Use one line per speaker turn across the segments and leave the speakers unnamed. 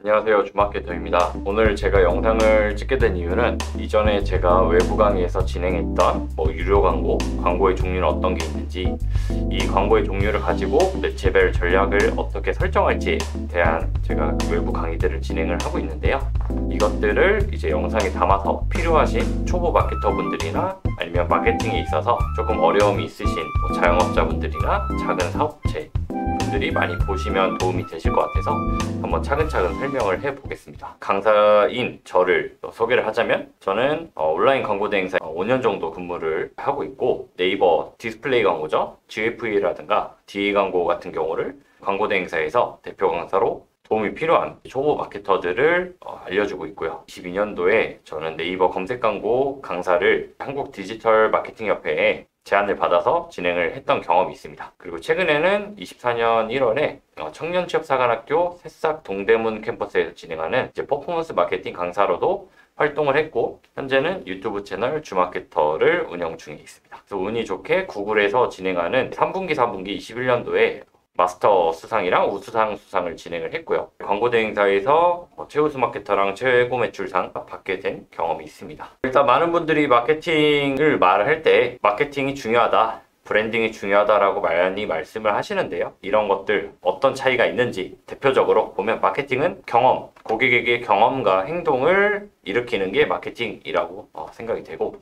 안녕하세요, 주마케터입니다. 오늘 제가 영상을 찍게 된 이유는 이전에 제가 외부 강의에서 진행했던 유료 광고의 종류는 어떤 게 있는지, 이 광고의 종류를 가지고 매체별 전략을 어떻게 설정할지에 대한 제가 외부 강의들을 진행을 하고 있는데요. 이것들을 이제 영상에 담아서 필요하신 초보 마케터분들이나 아니면 마케팅에 있어서 조금 어려움이 있으신 자영업자분들이나 작은 사업체 분들이 많이 보시면 도움이 되실 것 같아서 한번 차근차근 설명을 해보겠습니다. 강사인 저를 소개를 하자면, 저는 온라인 광고 대행사 5년 정도 근무를 하고 있고, 네이버 디스플레이 광고죠, GFA라든가 DA 광고 같은 경우를 광고 대행사에서 대표 강사로 도움이 필요한 초보 마케터들을 알려주고 있고요. 22년도에 저는 네이버 검색 광고 강사를 한국 디지털 마케팅 협회에 제안을 받아서 진행을 했던 경험이 있습니다. 그리고 최근에는 24년 1월에 청년취업사관학교 새싹 동대문 캠퍼스에서 진행하는 퍼포먼스 마케팅 강사로도 활동을 했고, 현재는 유튜브 채널 주마케터를 운영 중에 있습니다. 그래서 운이 좋게 구글에서 진행하는 3분기, 4분기 21년도에 마스터 수상이랑 우수상 수상을 진행을 했고요. 광고 대행사에서 최우수 마케터랑 최고 매출상 받게 된 경험이 있습니다. 일단 많은 분들이 마케팅을 말할 때 마케팅이 중요하다, 브랜딩이 중요하다라고 많이 말씀을 하시는데요. 이런 것들 어떤 차이가 있는지 대표적으로 보면, 마케팅은 경험, 고객에게 경험과 행동을 일으키는 게 마케팅이라고 생각이 되고,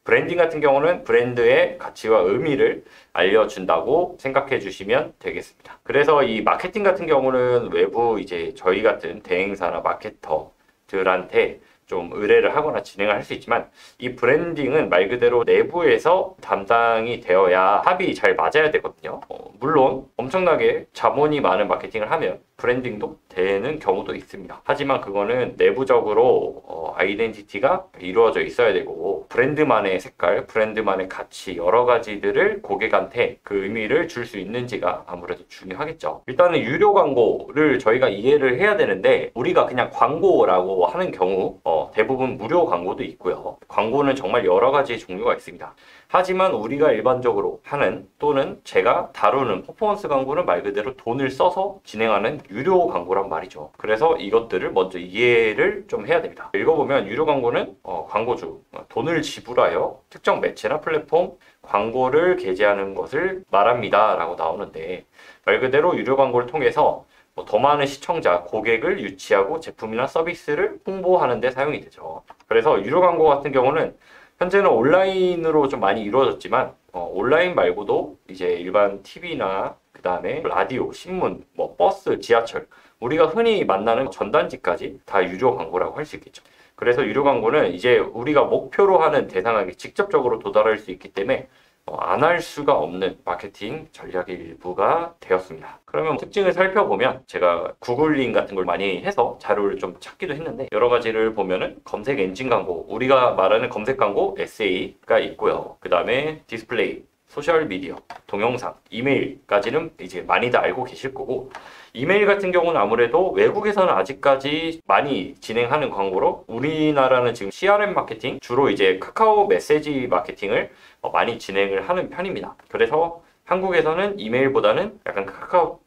브랜딩 같은 경우는 브랜드의 가치와 의미를 알려준다고 생각해 주시면 되겠습니다. 그래서 이 마케팅 같은 경우는 외부 저희 같은 대행사나 마케터들한테 좀 의뢰를 하거나 진행을 할 수 있지만, 이 브랜딩은 말 그대로 내부에서 담당이 되어야 합이 잘 맞아야 되거든요. 물론 엄청나게 자본이 많은 마케팅을 하면 브랜딩도 되는 경우도 있습니다. 하지만 그거는 내부적으로 아이덴티티가 이루어져 있어야 되고, 브랜드만의 색깔, 브랜드만의 가치, 여러 가지들을 고객한테 그 의미를 줄 수 있는지가 아무래도 중요하겠죠. 일단은 유료 광고를 저희가 이해를 해야 되는데, 우리가 그냥 광고라고 하는 경우 대부분 무료 광고도 있고요. 광고는 정말 여러 가지 종류가 있습니다. 하지만 우리가 일반적으로 하는, 또는 제가 다루는 퍼포먼스 광고는 말 그대로 돈을 써서 진행하는 유료 광고란 말이죠. 그래서 이것들을 먼저 이해를 좀 해야 됩니다. 읽어보면 유료 광고는 광고주 돈을 지불하여 특정 매체나 플랫폼 광고를 게재하는 것을 말합니다 라고 나오는데, 말 그대로 유료 광고를 통해서 더 많은 시청자, 고객을 유치하고 제품이나 서비스를 홍보하는 데 사용이 되죠. 그래서 유료 광고 같은 경우는 현재는 온라인으로 좀 많이 이루어졌지만, 온라인 말고도 일반 TV나 그 다음에 라디오, 신문, 버스, 지하철, 우리가 흔히 만나는 전단지까지 다 유료 광고라고 할 수 있겠죠. 그래서 유료 광고는 우리가 목표로 하는 대상에게 직접적으로 도달할 수 있기 때문에 안 할 수가 없는 마케팅 전략의 일부가 되었습니다. 그러면 특징을 살펴보면, 제가 구글링 같은 걸 많이 해서 자료를 좀 찾기도 했는데, 여러 가지를 보면은 검색 엔진 광고, 우리가 말하는 검색 광고 SA가 있고요. 그 다음에 디스플레이, 소셜미디어, 동영상, 이메일까지는 많이들 알고 계실 거고, 이메일 같은 경우는 아무래도 외국에서는 아직까지 많이 진행하는 광고로, 우리나라는 지금 CRM 마케팅, 주로 카카오 메시지 마케팅을 많이 진행을 하는 편입니다. 그래서 한국에서는 이메일보다는 약간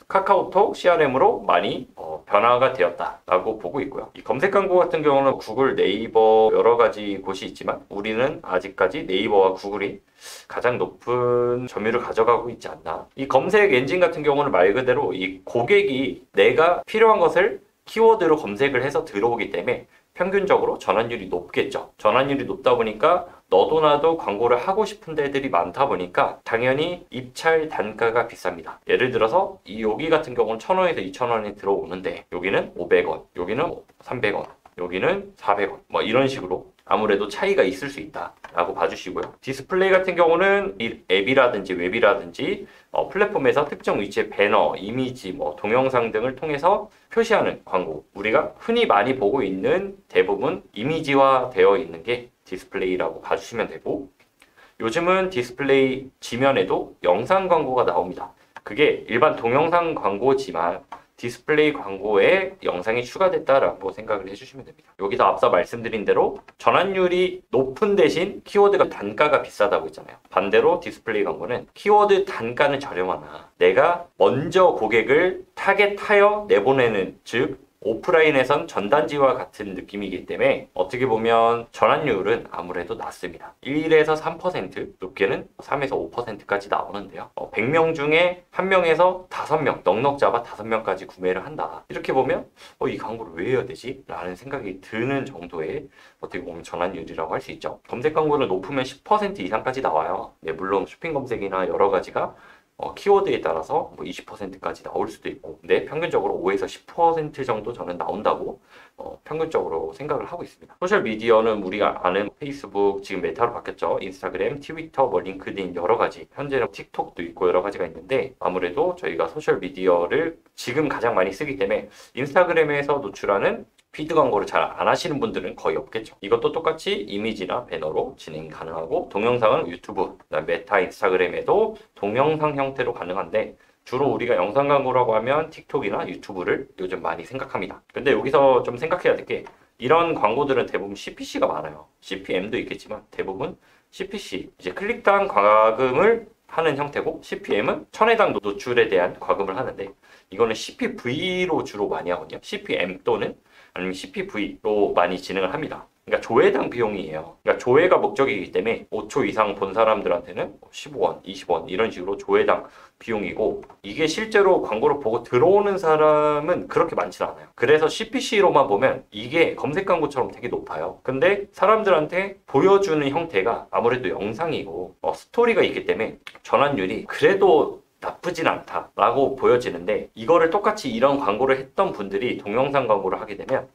카카오톡 CRM으로 많이 변화가 되었다라고 보고 있고요. 이 검색 광고 같은 경우는 구글, 네이버 여러 가지 곳이 있지만, 우리는 아직까지 네이버와 구글이 가장 높은 점유율을 가져가고 있지 않나. 이 검색 엔진 같은 경우는 말 그대로 이 고객이 내가 필요한 것을 키워드로 검색을 해서 들어오기 때문에 평균적으로 전환율이 높겠죠. 전환율이 높다 보니까 너도 나도 광고를 하고 싶은 데들이 많다 보니까 당연히 입찰 단가가 비쌉니다. 예를 들어서 여기 같은 경우는 1,000원에서 2,000원에 들어오는데, 여기는 500원, 여기는 300원, 여기는 400원, 이런 식으로 아무래도 차이가 있을 수 있다라고 봐주시고요. 디스플레이 같은 경우는 이 앱이라든지 웹이라든지 플랫폼에서 특정 위치의 배너, 이미지, 동영상 등을 통해서 표시하는 광고, 우리가 흔히 많이 보고 있는 대부분 이미지화 되어 있는 게 디스플레이라고 봐주시면 되고, 요즘은 디스플레이 지면에도 영상 광고가 나옵니다. 그게 일반 동영상 광고지만 디스플레이 광고에 영상이 추가됐다라고 생각을 해주시면 됩니다. 여기서 앞서 말씀드린 대로 전환율이 높은 대신 키워드가 단가가 비싸다고 했잖아요. 반대로 디스플레이 광고는 키워드 단가는 저렴하나 내가 먼저 고객을 타겟하여 내보내는, 즉 오프라인에선 전단지와 같은 느낌이기 때문에 어떻게 보면 전환율은 아무래도 낮습니다. 1에서 3%, 높게는 3에서 5%까지 나오는데요. 100명 중에 1명에서 5명, 넉넉 잡아 5명까지 구매를 한다. 이렇게 보면 이 광고를 왜 해야 되지? 라는 생각이 드는 정도의 어떻게 보면 전환율이라고 할 수 있죠. 검색 광고는 높으면 10% 이상까지 나와요. 네, 물론 쇼핑 검색이나 여러 가지가 키워드에 따라서 뭐 20%까지 나올 수도 있고, 근데 평균적으로 5에서 10% 정도 저는 나온다고 평균적으로 생각을 하고 있습니다. 소셜 미디어는 우리가 아는 페이스북, 지금 메타로 바뀌었죠. 인스타그램, 트위터, 뭐 링크드인 여러 가지, 현재는 틱톡도 있고 여러 가지가 있는데, 아무래도 저희가 소셜 미디어를 지금 가장 많이 쓰기 때문에 인스타그램에서 노출하는 피드 광고를 잘 안 하시는 분들은 거의 없겠죠. 이것도 똑같이 이미지나 배너로 진행 가능하고, 동영상은 유튜브, 메타, 인스타그램에도 동영상 형태로 가능한데, 주로 우리가 영상 광고라고 하면 틱톡이나 유튜브를 요즘 많이 생각합니다. 근데 여기서 좀 생각해야 될 게, 이런 광고들은 대부분 CPC가 많아요. CPM도 있겠지만 대부분 CPC, 이제 클릭당 과금을 하는 형태고, CPM은 천회당 노출에 대한 과금을 하는데, 이거는 CPV로 주로 많이 하거든요. CPM 또는 아니면 CPV로 많이 진행을 합니다. 그러니까 조회당 비용이에요. 그러니까 조회가 목적이기 때문에 5초 이상 본 사람들한테는 15원, 20원 이런 식으로 조회당 비용이고, 이게 실제로 광고를 보고 들어오는 사람은 그렇게 많지는 않아요. 그래서 CPC로만 보면 이게 검색 광고처럼 되게 높아요. 근데 사람들한테 보여주는 형태가 아무래도 영상이고 스토리가 있기 때문에 전환율이 그래도 나쁘진 않다라고 보여지는데, 이거를 똑같이 이런 광고를 했던 분들이 동영상 광고를 하게 되면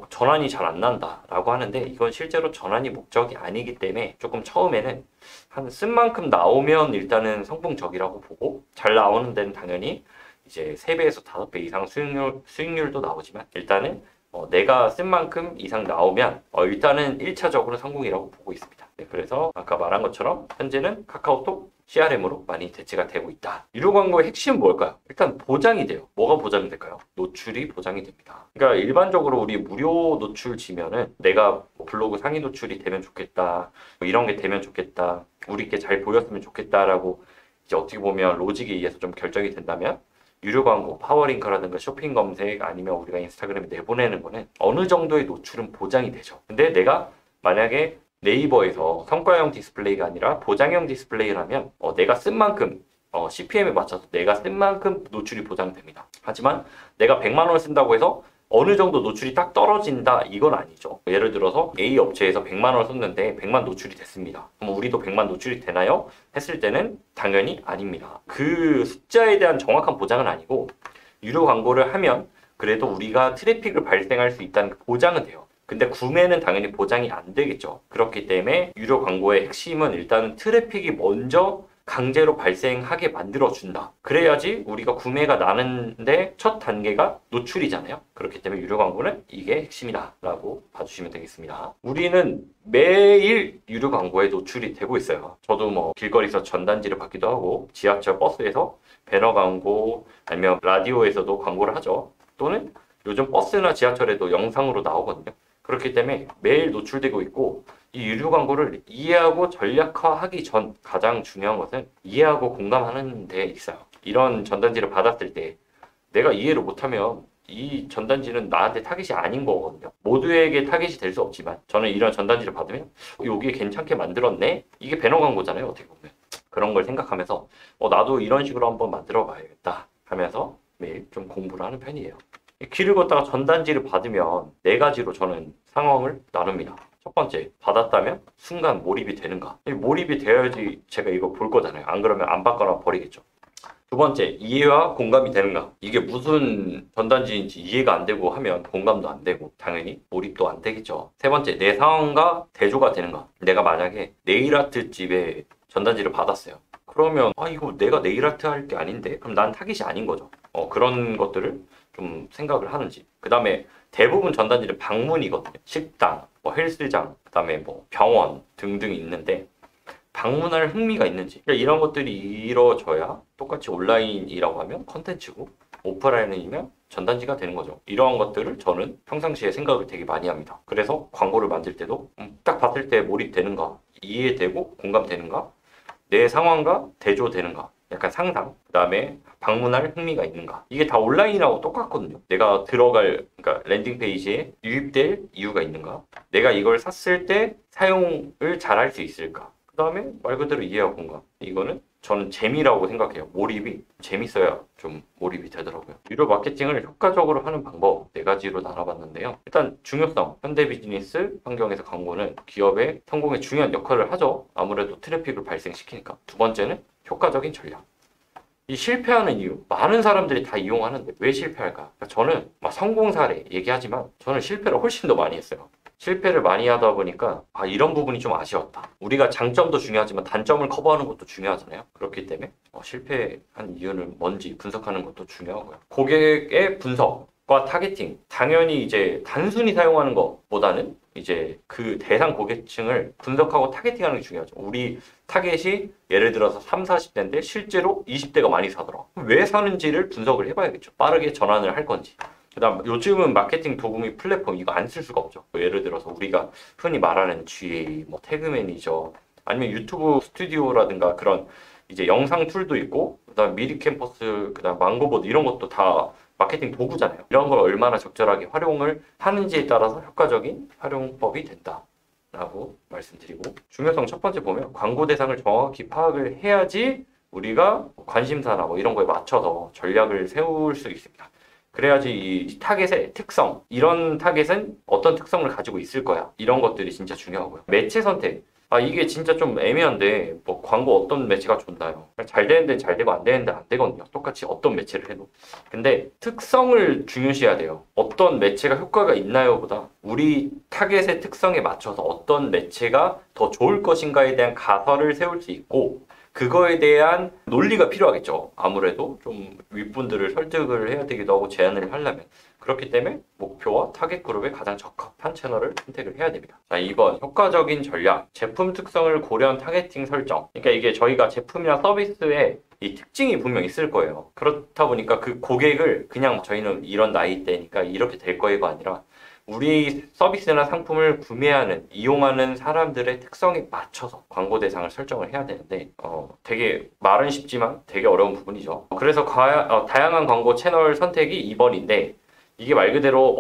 전환이 잘 안 난다라고 하는데, 이건 실제로 전환이 목적이 아니기 때문에 조금 처음에는 한 쓴 만큼 나오면 일단은 성공적이라고 보고, 잘 나오는 데는 당연히 이제 3배에서 5배 이상 수익률도 나오지만, 일단은 내가 쓴 만큼 이상 나오면 일단은 1차적으로 성공이라고 보고 있습니다. 네, 그래서 아까 말한 것처럼 현재는 카카오톡 CRM으로 많이 대체가 되고 있다. 유료 광고의 핵심은 뭘까요? 일단 보장이 돼요. 뭐가 보장이 될까요? 노출이 보장이 됩니다. 그러니까 일반적으로 우리 무료 노출 지면은 내가 블로그 상위 노출이 되면 좋겠다, 뭐 이런 게 되면 좋겠다, 우리께 잘 보였으면 좋겠다라고 이제 어떻게 보면 로직에 의해서 좀 결정이 된다면, 유료 광고, 파워링크라든가 쇼핑 검색, 아니면 우리가 인스타그램에 내보내는 거는 어느 정도의 노출은 보장이 되죠. 근데 내가 만약에 네이버에서 성과형 디스플레이가 아니라 보장형 디스플레이를 하면 내가 쓴 만큼 CPM에 맞춰서 내가 쓴 만큼 노출이 보장됩니다. 하지만 내가 100만 원을 쓴다고 해서 어느 정도 노출이 딱 떨어진다, 이건 아니죠. 예를 들어서 A 업체에서 100만 원을 썼는데 100만 노출이 됐습니다. 그럼 우리도 100만 노출이 되나요? 했을 때는 당연히 아닙니다. 그 숫자에 대한 정확한 보장은 아니고, 유료 광고를 하면 그래도 우리가 트래픽을 발생할 수 있다는 그 보장은 돼요. 근데 구매는 당연히 보장이 안 되겠죠. 그렇기 때문에 유료 광고의 핵심은 일단은 트래픽이 먼저 강제로 발생하게 만들어준다. 그래야지 우리가 구매가 나는데 첫 단계가 노출이잖아요. 그렇기 때문에 유료 광고는 이게 핵심이다 라고 봐주시면 되겠습니다. 우리는 매일 유료 광고에 노출이 되고 있어요. 저도 뭐 길거리에서 전단지를 받기도 하고, 지하철 버스에서 배너 광고, 아니면 라디오에서도 광고를 하죠. 또는 요즘 버스나 지하철에도 영상으로 나오거든요. 그렇기 때문에 매일 노출되고 있고, 이 유료 광고를 이해하고 전략화하기 전 가장 중요한 것은 이해하고 공감하는 데 있어요. 이런 전단지를 받았을 때 내가 이해를 못하면 이 전단지는 나한테 타깃이 아닌 거거든요. 모두에게 타깃이 될 수 없지만, 저는 이런 전단지를 받으면 여기에 괜찮게 만들었네? 이게 배너 광고잖아요, 어떻게 보면. 그런 걸 생각하면서 나도 이런 식으로 한번 만들어 봐야겠다 하면서 매일 좀 공부를 하는 편이에요. 길을 걷다가 전단지를 받으면 4가지로 저는 상황을 나눕니다. 첫 번째, 받았다면 순간 몰입이 되는가? 몰입이 되어야지 제가 이거 볼 거잖아요. 안 그러면 안 받거나 버리겠죠. 두 번째, 이해와 공감이 되는가? 이게 무슨 전단지인지 이해가 안 되고 하면 공감도 안 되고 당연히 몰입도 안 되겠죠. 세 번째, 내 상황과 대조가 되는가? 내가 만약에 네일아트 집에 전단지를 받았어요. 그러면 이거 내가 네일아트 할 게 아닌데? 그럼 난 타깃이 아닌 거죠. 그런 것들을 좀 생각을 하는지. 그 다음에 대부분 전단지는 방문이거든요. 식당, 헬스장, 그 다음에 병원 등등 있는데 방문할 흥미가 있는지, 그러니까 이런 것들이 이루어져야 똑같이 온라인이라고 하면 컨텐츠고, 오프라인이면 전단지가 되는 거죠. 이러한 것들을 저는 평상시에 생각을 되게 많이 합니다. 그래서 광고를 만들 때도 딱 봤을 때 몰입되는가, 이해되고 공감되는가, 내 상황과 대조되는가, 약간 상상, 그 다음에 방문할 흥미가 있는가. 이게 다 온라인하고 똑같거든요. 내가 그러니까 랜딩 페이지에 유입될 이유가 있는가. 내가 이걸 샀을 때 사용을 잘 할 수 있을까. 그 다음에 말 그대로 이해하고인가. 이거는 저는 재미라고 생각해요. 몰입이 재밌어야 좀 몰입이 되더라고요. 유료 마케팅을 효과적으로 하는 방법 4가지로 나눠봤는데요. 일단 중요성, 현대 비즈니스 환경에서 광고는 기업의 성공에 중요한 역할을 하죠. 아무래도 트래픽을 발생시키니까. 두 번째는 효과적인 전략. 이 실패하는 이유, 많은 사람들이 다 이용하는데 왜 실패할까? 그러니까 저는 성공 사례 얘기하지만 저는 실패를 훨씬 더 많이 했어요. 실패를 많이 하다 보니까 이런 부분이 좀 아쉬웠다. 우리가 장점도 중요하지만 단점을 커버하는 것도 중요하잖아요. 그렇기 때문에 실패한 이유는 뭔지 분석하는 것도 중요하고요. 고객의 분석과 타겟팅, 당연히 이제 단순히 사용하는 것보다는 이제 그 대상 고객층을 분석하고 타겟팅하는 게 중요하죠. 우리 타겟이 예를 들어서 3, 40대인데 실제로 20대가 많이 사더라. 왜 사는지를 분석을 해봐야겠죠. 빠르게 전환을 할 건지. 그다음 요즘은 마케팅 도구 및 플랫폼 이거 안 쓸 수가 없죠. 예를 들어서 우리가 흔히 말하는 GA, 태그 매니저, 아니면 유튜브 스튜디오라든가 그런 이제 영상 툴도 있고, 그다음 미리 캠퍼스, 그다음 망고보드 이런 것도 다 마케팅 도구잖아요. 이런 걸 얼마나 적절하게 활용을 하는지에 따라서 효과적인 활용법이 된다라고 말씀드리고, 중요성 첫 번째 보면 광고 대상을 정확히 파악을 해야지 우리가 관심사나 이런 거에 맞춰서 전략을 세울 수 있습니다. 그래야지 이 타겟의 특성, 이런 타겟은 어떤 특성을 가지고 있을 거야. 이런 것들이 진짜 중요하고요. 매체 선택. 이게 진짜 좀 애매한데 광고 어떤 매체가 좋나요? 잘 되는 데는 잘 되고 안 되는 데는 안 되거든요. 똑같이 어떤 매체를 해도. 근데 특성을 중요시해야 돼요. 어떤 매체가 효과가 있나요? 보다 우리 타겟의 특성에 맞춰서 어떤 매체가 더 좋을 것인가에 대한 가설을 세울 수 있고, 그거에 대한 논리가 필요하겠죠. 아무래도 좀 윗분들을 설득을 해야 되기도 하고 제안을 하려면. 그렇기 때문에 목표와 타겟 그룹에 가장 적합한 채널을 선택을 해야 됩니다. 자, 2번 효과적인 전략, 제품 특성을 고려한 타겟팅 설정. 그러니까 이게 저희가 제품이나 서비스에 이 특징이 분명 있을 거예요. 그렇다 보니까 그 고객을 그냥 저희는 이런 나이대니까 이렇게 될 거예요가 아니라 우리 서비스나 상품을 구매하는, 이용하는 사람들의 특성에 맞춰서 광고 대상을 설정을 해야 되는데 되게 말은 쉽지만 되게 어려운 부분이죠. 그래서 다양한 광고 채널 선택이 2번인데 이게 말 그대로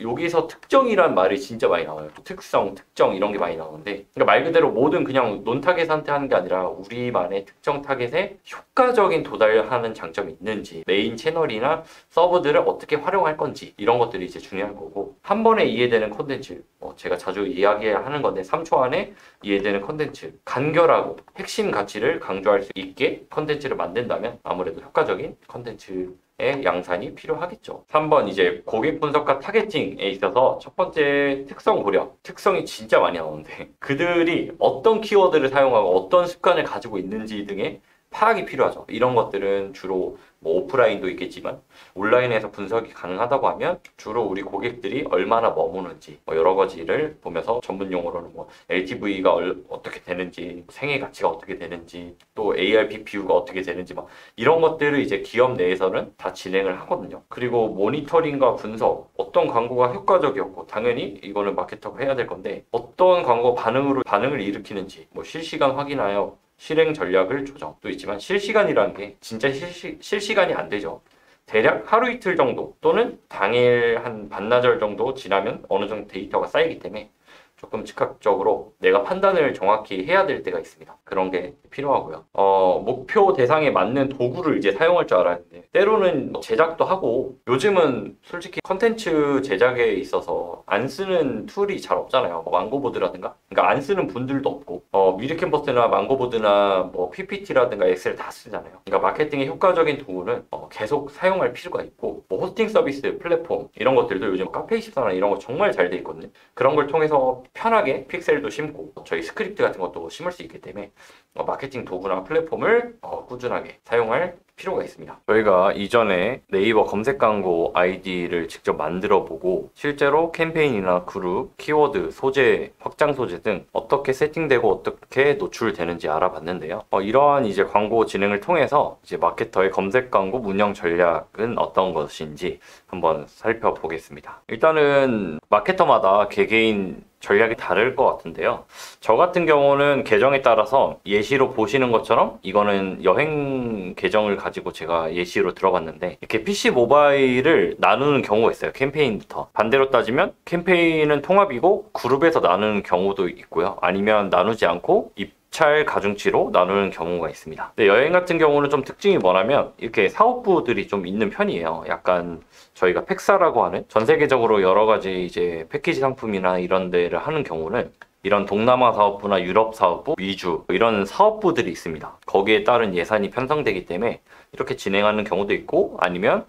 여기서 특정이란 말이 진짜 많이 나와요. 특성, 특정 이런 게 많이 나오는데, 그러니까 말 그대로 모든 그냥 논 타겟한테 하는 게 아니라 우리만의 특정 타겟에 효과적인 도달하는 장점이 있는지, 메인 채널이나 서브들을 어떻게 활용할 건지 이런 것들이 이제 중요한 거고, 한 번에 이해되는 콘텐츠, 제가 자주 이야기하는 건데 3초 안에 이해되는 콘텐츠, 간결하고 핵심 가치를 강조할 수 있게 콘텐츠를 만든다면 아무래도 효과적인 콘텐츠 양산이 필요하겠죠. 3번 이제 고객 분석과 타겟팅에 있어서 첫 번째 특성 고려. 특성이 진짜 많이 나오는데 그들이 어떤 키워드를 사용하고 어떤 습관을 가지고 있는지 등의 파악이 필요하죠. 이런 것들은 주로 오프라인도 있겠지만 온라인에서 분석이 가능하다고 하면 주로 우리 고객들이 얼마나 머무는지 여러 가지를 보면서 전문 용어로는 LTV가 어떻게 되는지, 생애 가치가 어떻게 되는지, 또 ARP 비율가 어떻게 되는지 이런 것들을 이제 기업 내에서는 다 진행을 하거든요. 그리고 모니터링과 분석, 어떤 광고가 효과적이었고, 당연히 이거는 마케터가 해야 될 건데 어떤 광고 반응을 일으키는지 실시간 확인하여 실행 전략을 조정. 또 있지만 실시간이라는 게 진짜 실시간이 안 되죠. 대략 하루 이틀 정도 또는 당일 한 반나절 정도 지나면 어느 정도 데이터가 쌓이기 때문에 조금 즉각적으로 내가 판단을 정확히 해야 될 때가 있습니다. 그런 게 필요하고요. 목표 대상에 맞는 도구를 이제 사용할 줄 알았는데 때로는 제작도 하고, 요즘은 솔직히 컨텐츠 제작에 있어서 안 쓰는 툴이 잘 없잖아요. 망고보드라든가. 그러니까 안 쓰는 분들도 없고, 미리캔버스나 망고보드나 PPT라든가 엑셀 다 쓰잖아요. 그러니까 마케팅의 효과적인 도구는 계속 사용할 필요가 있고, 호스팅 서비스, 플랫폼 이런 것들도 요즘 카페24나 이런 거 정말 잘 돼 있거든요. 그런 걸 통해서 편하게 픽셀도 심고 저희 스크립트 같은 것도 심을 수 있기 때문에 마케팅 도구나 플랫폼을 꾸준하게 사용할 필요가 있습니다. 저희가 이전에 네이버 검색 광고 아이디를 직접 만들어 보고 실제로 캠페인이나 그룹, 키워드, 소재, 확장 소재 등 어떻게 세팅되고 어떻게 노출되는지 알아봤는데요. 이러한 이제 광고 진행을 통해서 이제 마케터의 검색 광고 운영 전략은 어떤 것인지 한번 살펴보겠습니다. 일단은 마케터마다 개개인 전략이 다를 것 같은데요. 저 같은 경우는 계정에 따라서 예시로 보시는 것처럼 이거는 여행 계정을 가지고 제가 예시로 들어봤는데 이렇게 PC 모바일을 나누는 경우가 있어요. 캠페인부터. 반대로 따지면 캠페인은 통합이고 그룹에서 나누는 경우도 있고요. 아니면 나누지 않고 입찰 가중치로 나누는 경우가 있습니다. 근데 여행 같은 경우는 좀 특징이 뭐냐면 이렇게 사업부들이 좀 있는 편이에요. 약간 저희가 팩사라고 하는 전 세계적으로 여러 가지 이제 패키지 상품이나 이런 데를 하는 경우는 이런 동남아 사업부나 유럽 사업부, 미주 이런 사업부들이 있습니다. 거기에 따른 예산이 편성되기 때문에 이렇게 진행하는 경우도 있고 아니면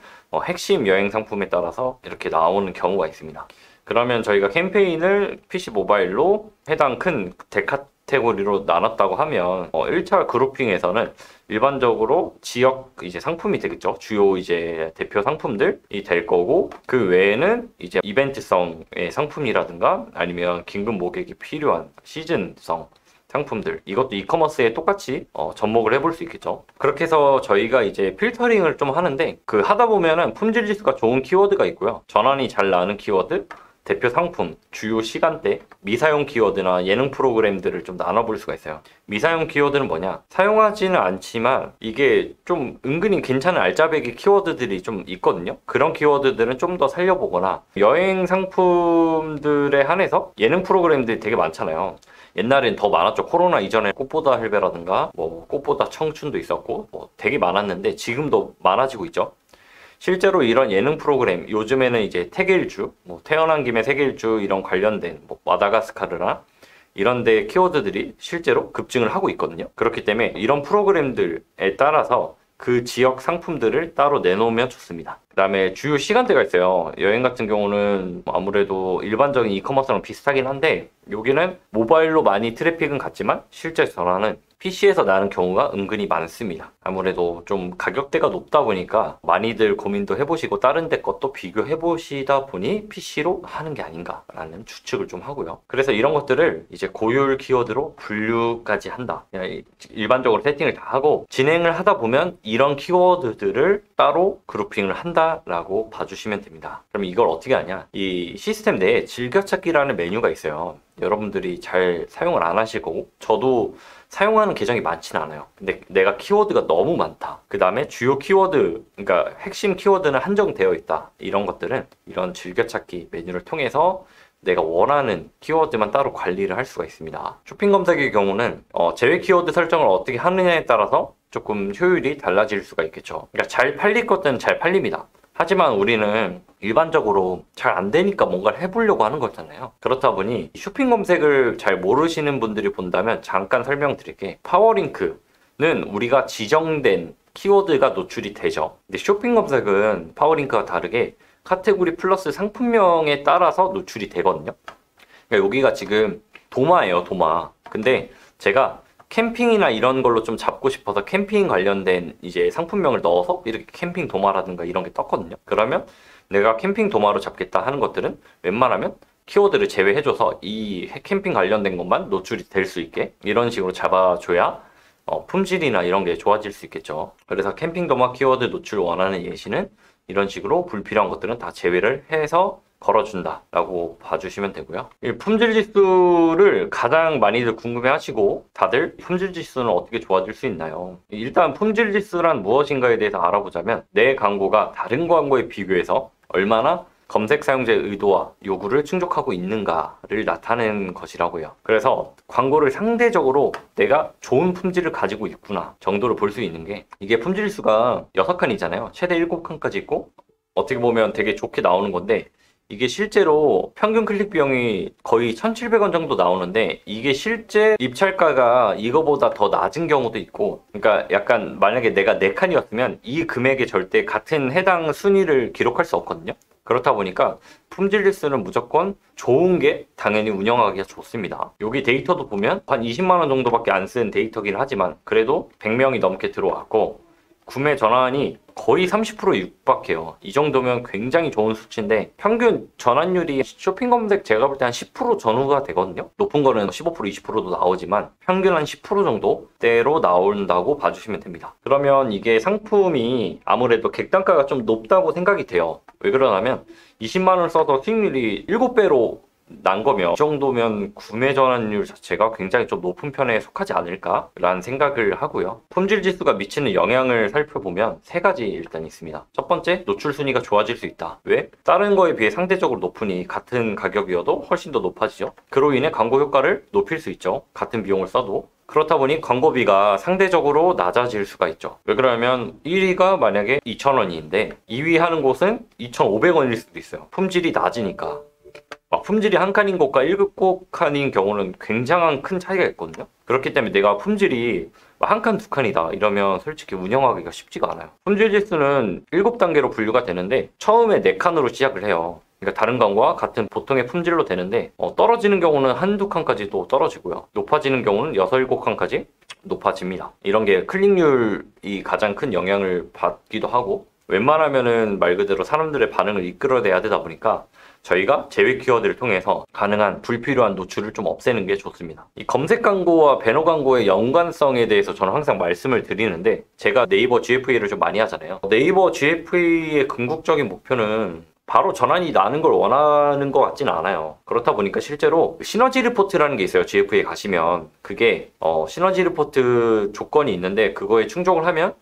핵심 여행 상품에 따라서 이렇게 나오는 경우가 있습니다. 그러면 저희가 캠페인을 PC 모바일로 해당 큰 대카테고리로 나눴다고 하면 1차 그룹핑에서는 일반적으로 지역 이제 상품이 되겠죠. 주요 이제 대표 상품들이 될 거고 그 외에는 이제 이벤트성의 상품이라든가 아니면 긴급 모객이 필요한 시즌성 상품들 이것도 이커머스에 똑같이 접목을 해볼 수 있겠죠. 그렇게 해서 저희가 이제 필터링을 좀 하는데 그 하다 보면은 품질 지수가 좋은 키워드가 있고요. 전환이 잘 나는 키워드 대표 상품, 주요 시간대, 미사용 키워드나 예능 프로그램들을 좀 나눠볼 수가 있어요. 미사용 키워드는 뭐냐? 사용하지는 않지만 이게 좀 은근히 괜찮은 알짜배기 키워드들이 좀 있거든요. 그런 키워드들은 좀 더 살려보거나 여행 상품들에 한해서 예능 프로그램들이 되게 많잖아요. 옛날엔 더 많았죠. 코로나 이전에 꽃보다 헬베라든가 뭐 꽃보다 청춘도 있었고 뭐 되게 많았는데 지금도 많아지고 있죠. 실제로 이런 예능 프로그램 요즘에는 이제 태계일주, 뭐 태어난 김에 세계일주 이런 관련된 뭐 마다가스카르나 이런 데 키워드들이 실제로 급증을 하고 있거든요. 그렇기 때문에 이런 프로그램들에 따라서 그 지역 상품들을 따로 내놓으면 좋습니다. 그 다음에 주요 시간대가 있어요. 여행 같은 경우는 아무래도 일반적인 이커머스랑 비슷하긴 한데 여기는 모바일로 많이 트래픽은 갔지만 실제 전화는 PC에서 나는 경우가 은근히 많습니다. 아무래도 좀 가격대가 높다 보니까 많이들 고민도 해보시고 다른 데 것도 비교해보시다 보니 PC로 하는 게 아닌가라는 추측을 좀 하고요. 그래서 이런 것들을 이제 고율 키워드로 분류까지 한다. 일반적으로 세팅을 다 하고 진행을 하다 보면 이런 키워드들을 따로 그룹핑을 한다라고 봐주시면 됩니다. 그럼 이걸 어떻게 하냐? 이 시스템 내에 즐겨찾기라는 메뉴가 있어요. 여러분들이 잘 사용을 안 하실 거고 저도 사용하는 계정이 많지는 않아요. 근데 내가 키워드가 너무 많다. 그 다음에 주요 키워드, 그러니까 핵심 키워드는 한정되어 있다. 이런 것들은 이런 즐겨찾기 메뉴를 통해서 내가 원하는 키워드만 따로 관리를 할 수가 있습니다. 쇼핑 검색의 경우는 제외 키워드 설정을 어떻게 하느냐에 따라서 조금 효율이 달라질 수가 있겠죠. 그러니까 잘 팔릴 것들은 잘 팔립니다. 하지만 우리는 일반적으로 잘 안 되니까 뭔가를 해보려고 하는 거잖아요. 그렇다 보니 쇼핑 검색을 잘 모르시는 분들이 본다면 잠깐 설명드릴게. 파워링크는 우리가 지정된 키워드가 노출이 되죠. 근데 쇼핑 검색은 파워링크와 다르게 카테고리 플러스 상품명에 따라서 노출이 되거든요. 그러니까 여기가 지금 도마예요, 도마. 근데 제가 캠핑이나 이런 걸로 좀 잡고 싶어서 캠핑 관련된 이제 상품명을 넣어서 이렇게 캠핑 도마라든가 이런 게 떴거든요. 그러면 내가 캠핑 도마로 잡겠다 하는 것들은 웬만하면 키워드를 제외해줘서 이 캠핑 관련된 것만 노출이 될 수 있게 이런 식으로 잡아줘야 품질이나 이런 게 좋아질 수 있겠죠. 그래서 캠핑 도마 키워드 노출 원하는 예시는 이런 식으로 불필요한 것들은 다 제외를 해서 걸어준다 라고 봐주시면 되고요. 이 품질 지수를 가장 많이들 궁금해 하시고 다들 품질 지수는 어떻게 좋아질 수 있나요? 일단 품질 지수란 무엇인가에 대해서 알아보자면 내 광고가 다른 광고에 비교해서 얼마나 검색 사용자의 의도와 요구를 충족하고 있는가를 나타내는 것이라고요. 그래서 광고를 상대적으로 내가 좋은 품질을 가지고 있구나 정도를 볼 수 있는 게 이게 품질 지수가 6칸이잖아요. 최대 7칸까지 있고 어떻게 보면 되게 좋게 나오는 건데 이게 실제로 평균 클릭 비용이 거의 1,700원 정도 나오는데 이게 실제 입찰가가 이거보다 더 낮은 경우도 있고 그러니까 약간 만약에 내가 4칸이었으면 이 금액에 절대 같은 해당 순위를 기록할 수 없거든요. 그렇다 보니까 품질 지수는 무조건 좋은 게 당연히 운영하기가 좋습니다. 여기 데이터도 보면 한 20만 원 정도밖에 안 쓴 데이터긴 하지만 그래도 100명이 넘게 들어왔고 구매 전환이 거의 30% 육박해요. 이 정도면 굉장히 좋은 수치인데 평균 전환율이 쇼핑 검색 제가 볼 때 한 10% 전후가 되거든요. 높은 거는 15% 20%도 나오지만 평균 한 10% 정도대로 나온다고 봐주시면 됩니다. 그러면 이게 상품이 아무래도 객단가가 좀 높다고 생각이 돼요. 왜 그러냐면 20만 원 써서 수익률이 7배로 난 거면 이 정도면 구매 전환율 자체가 굉장히 좀 높은 편에 속하지 않을까라는 생각을 하고요. 품질 지수가 미치는 영향을 살펴보면 세 가지 일단 있습니다. 첫 번째, 노출 순위가 좋아질 수 있다. 왜? 다른 거에 비해 상대적으로 높으니 같은 가격이어도 훨씬 더 높아지죠. 그로 인해 광고 효과를 높일 수 있죠. 같은 비용을 써도. 그렇다 보니 광고비가 상대적으로 낮아질 수가 있죠. 왜 그러냐면 1위가 만약에 2,000원인데 2위 하는 곳은 2,500원일 수도 있어요. 품질이 낮으니까. 품질이 한 칸인 곳과 1급 칸인 경우는 굉장한 큰 차이가 있거든요. 그렇기 때문에 내가 품질이 한 칸, 두 칸이다 이러면 솔직히 운영하기가 쉽지가 않아요. 품질 지수는 7단계로 분류가 되는데 처음에 4칸으로 시작을 해요. 그러니까 다른 광고와 같은 보통의 품질로 되는데 떨어지는 경우는 한두 칸까지도 떨어지고요. 높아지는 경우는 6, 7칸까지 높아집니다. 이런 게 클릭률이 가장 큰 영향을 받기도 하고 웬만하면은 말 그대로 사람들의 반응을 이끌어내야 되다 보니까 저희가 제외 키워드를 통해서 가능한 불필요한 노출을 좀 없애는 게 좋습니다. 이 검색 광고와 배너 광고의 연관성에 대해서 저는 항상 말씀을 드리는데 제가 네이버 GFA를 좀 많이 하잖아요. 네이버 GFA의 궁극적인 목표는 바로 전환이 나는 걸 원하는 것 같지는 않아요. 그렇다 보니까 실제로 시너지 리포트라는 게 있어요. GFA에 가시면 그게 시너지 리포트 조건이 있는데 그거에 충족을 하면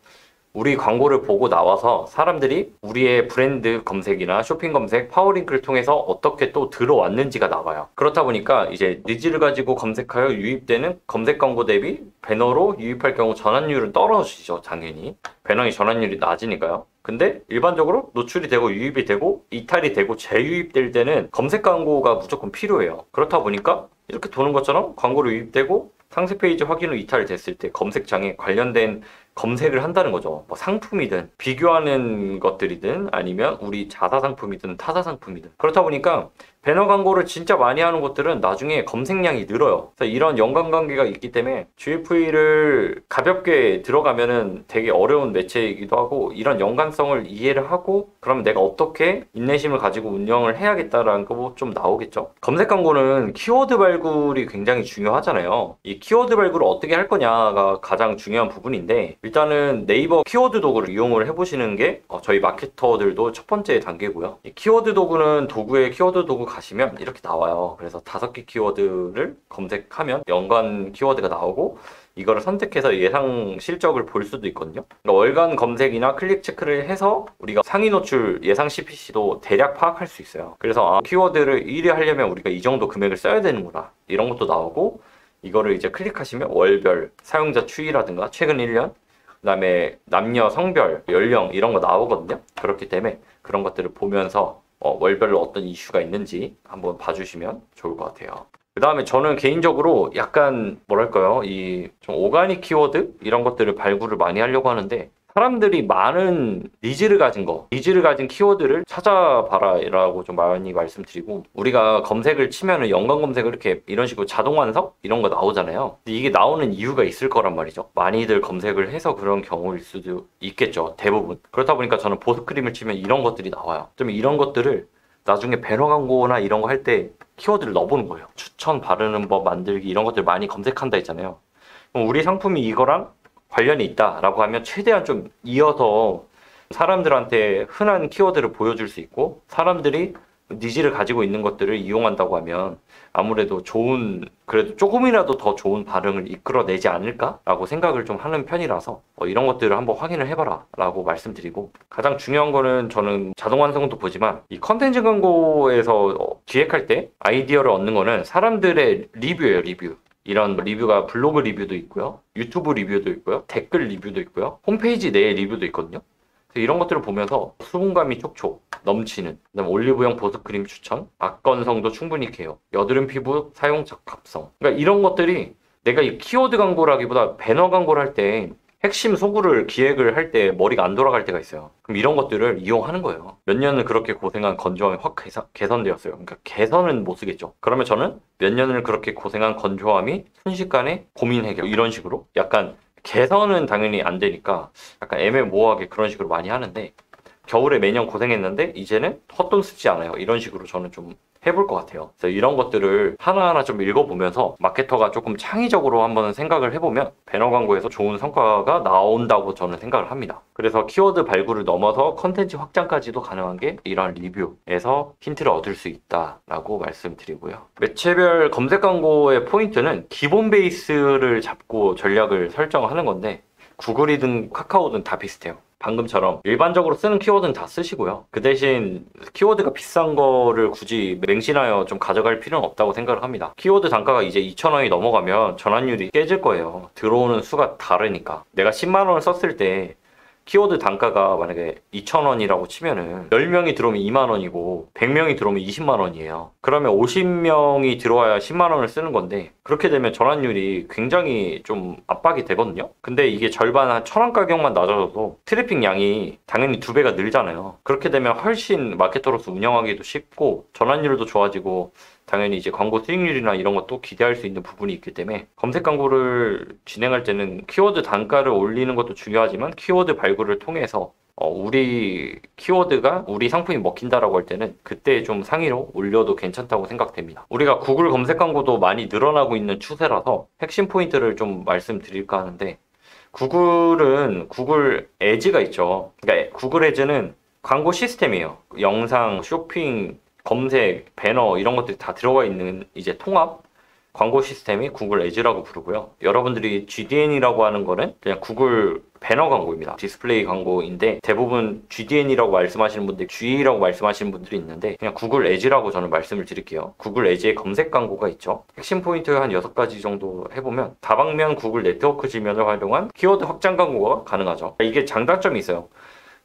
우리 광고를 보고 나와서 사람들이 우리의 브랜드 검색이나 쇼핑 검색, 파워링크를 통해서 어떻게 또 들어왔는지가 나와요. 그렇다 보니까 이제 니즈를 가지고 검색하여 유입되는 검색 광고 대비 배너로 유입할 경우 전환율은 떨어지죠. 당연히. 배너의 전환율이 낮으니까요. 근데 일반적으로 노출이 되고 유입이 되고 이탈이 되고 재유입될 때는 검색 광고가 무조건 필요해요. 그렇다 보니까 이렇게 도는 것처럼 광고로 유입되고 상세 페이지 확인 후 이탈됐을 때 검색창에 관련된 검색을 한다는 거죠. 상품이든 비교하는 것들이든 아니면 우리 자사 상품이든 타사 상품이든 그렇다 보니까 배너 광고를 진짜 많이 하는 곳들은 나중에 검색량이 늘어요. 그래서 이런 연관관계가 있기 때문에 GFA를 가볍게 들어가면은 되게 어려운 매체이기도 하고 이런 연관성을 이해를 하고 그러면 내가 어떻게 인내심을 가지고 운영을 해야겠다라는 거 좀 나오겠죠. 검색 광고는 키워드 발굴이 굉장히 중요하잖아요. 이 키워드 발굴을 어떻게 할 거냐가 가장 중요한 부분인데 일단은 네이버 키워드 도구를 이용을 해보시는 게 저희 마케터들도 첫 번째 단계고요. 이 키워드 도구는 도구에 키워드 도구 가시면 이렇게 나와요. 그래서 5개 키워드를 검색하면 연관 키워드가 나오고 이거를 선택해서 예상 실적을 볼 수도 있거든요. 그러니까 월간 검색이나 클릭 체크를 해서 우리가 상위 노출 예상 CPC도 대략 파악할 수 있어요. 그래서 키워드를 1위 하려면 우리가 이 정도 금액을 써야 되는구나 이런 것도 나오고 이거를 이제 클릭하시면 월별 사용자 추이라든가 최근 1년 그 다음에 남녀 성별 연령 이런 거 나오거든요. 그렇기 때문에 그런 것들을 보면서 월별로 어떤 이슈가 있는지 한번 봐주시면 좋을 것 같아요. 그 다음에 저는 개인적으로 약간 뭐랄까요, 이 좀 오가닉 키워드 이런 것들을 발굴을 많이 하려고 하는데 사람들이 많은 니즈를 가진 키워드를 찾아봐라 라고 좀 많이 말씀드리고 우리가 검색을 치면은 연관 검색을 이렇게 이런 식으로 자동 완성 이런 거 나오잖아요. 근데 이게 나오는 이유가 있을 거란 말이죠. 많이들 검색을 해서 그런 경우일 수도 있겠죠. 대부분. 그렇다 보니까 저는 보스크림을 치면 이런 것들이 나와요. 좀 이런 것들을 나중에 배너 광고나 이런 거 할 때 키워드를 넣어보는 거예요. 추천 바르는 법 만들기 이런 것들 많이 검색한다 했잖아요. 그럼 우리 상품이 이거랑 관련이 있다라고 하면 최대한 좀 이어서 사람들한테 흔한 키워드를 보여줄 수 있고 사람들이 니즈를 가지고 있는 것들을 이용한다고 하면 아무래도 그래도 조금이라도 더 좋은 반응을 이끌어내지 않을까라고 생각을 좀 하는 편이라서 이런 것들을 한번 확인을 해봐라 라고 말씀드리고 가장 중요한 거는 저는 자동 완성도 보지만 이 컨텐츠 광고에서 기획할 때 아이디어를 얻는 거는 사람들의 리뷰예요. 리뷰. 이런 리뷰가 블로그 리뷰도 있고요. 유튜브 리뷰도 있고요. 댓글 리뷰도 있고요. 홈페이지 내 리뷰도 있거든요. 그래서 이런 것들을 보면서 수분감이 촉촉 넘치는 그다음에 올리브영 보습크림 추천 악건성도 충분히 개요. 여드름 피부 사용 적합성 그러니까 이런 것들이 내가 이 키워드 광고라기보다 배너 광고를 할 때 핵심 소구를 기획을 할 때 머리가 안 돌아갈 때가 있어요. 그럼 이런 것들을 이용하는 거예요. 몇 년을 그렇게 고생한 건조함이 확 개선되었어요. 그러니까 개선은 못 쓰겠죠. 그러면 저는 몇 년을 그렇게 고생한 건조함이 순식간에 고민 해결 이런 식으로 약간 개선은 당연히 안 되니까 약간 애매모호하게 그런 식으로 많이 하는데 겨울에 매년 고생했는데 이제는 헛돈 쓰지 않아요. 이런 식으로 저는 좀 해볼 것 같아요. 그래서 이런 것들을 하나하나 좀 읽어보면서 마케터가 조금 창의적으로 한번 생각을 해보면 배너 광고에서 좋은 성과가 나온다고 저는 생각을 합니다. 그래서 키워드 발굴을 넘어서 컨텐츠 확장까지도 가능한 게 이런 리뷰에서 힌트를 얻을 수 있다라고 말씀드리고요. 매체별 검색 광고의 포인트는 기본 베이스를 잡고 전략을 설정하는 건데 구글이든 카카오든 다 비슷해요. 방금처럼 일반적으로 쓰는 키워드는 다 쓰시고요. 그 대신 키워드가 비싼 거를 굳이 맹신하여 좀 가져갈 필요는 없다고 생각을 합니다. 키워드 단가가 이제 2,000원이 넘어가면 전환율이 깨질 거예요. 들어오는 수가 다르니까. 내가 10만 원을 썼을 때 키워드 단가가 만약에 2,000원이라고 치면은 10명이 들어오면 2만 원이고 100명이 들어오면 20만 원이에요. 그러면 50명이 들어와야 10만 원을 쓰는 건데 그렇게 되면 전환율이 굉장히 좀 압박이 되거든요. 근데 이게 절반 한 1,000원 가격만 낮아져도 트래픽 양이 당연히 2배가 늘잖아요. 그렇게 되면 훨씬 마케터로서 운영하기도 쉽고 전환율도 좋아지고 당연히 이제 광고 수익률이나 이런 것도 기대할 수 있는 부분이 있기 때문에 검색 광고를 진행할 때는 키워드 단가를 올리는 것도 중요하지만 키워드 발굴을 통해서 우리 키워드가 우리 상품이 먹힌다라고 할 때는 그때 좀 상위로 올려도 괜찮다고 생각됩니다. 우리가 구글 검색 광고도 많이 늘어나고 있는 추세라서 핵심 포인트를 좀 말씀드릴까 하는데 구글은 구글 에즈가 있죠. 그러니까 구글 에즈는 광고 시스템이에요. 영상, 쇼핑, 검색, 배너 이런 것들이 다 들어가 있는 이제 통합 광고 시스템이 구글 에즈라고 부르고요. 여러분들이 GDN이라고 하는 거는 그냥 구글 배너 광고입니다. 디스플레이 광고인데 대부분 GDN이라고 말씀하시는 분들, GE라고 말씀하시는 분들이 있는데 그냥 구글 에즈라고 저는 말씀을 드릴게요. 구글 에즈의 검색 광고가 있죠. 핵심 포인트 한 6가지 정도 해보면 다방면 구글 네트워크 지면을 활용한 키워드 확장 광고가 가능하죠. 이게 장단점이 있어요.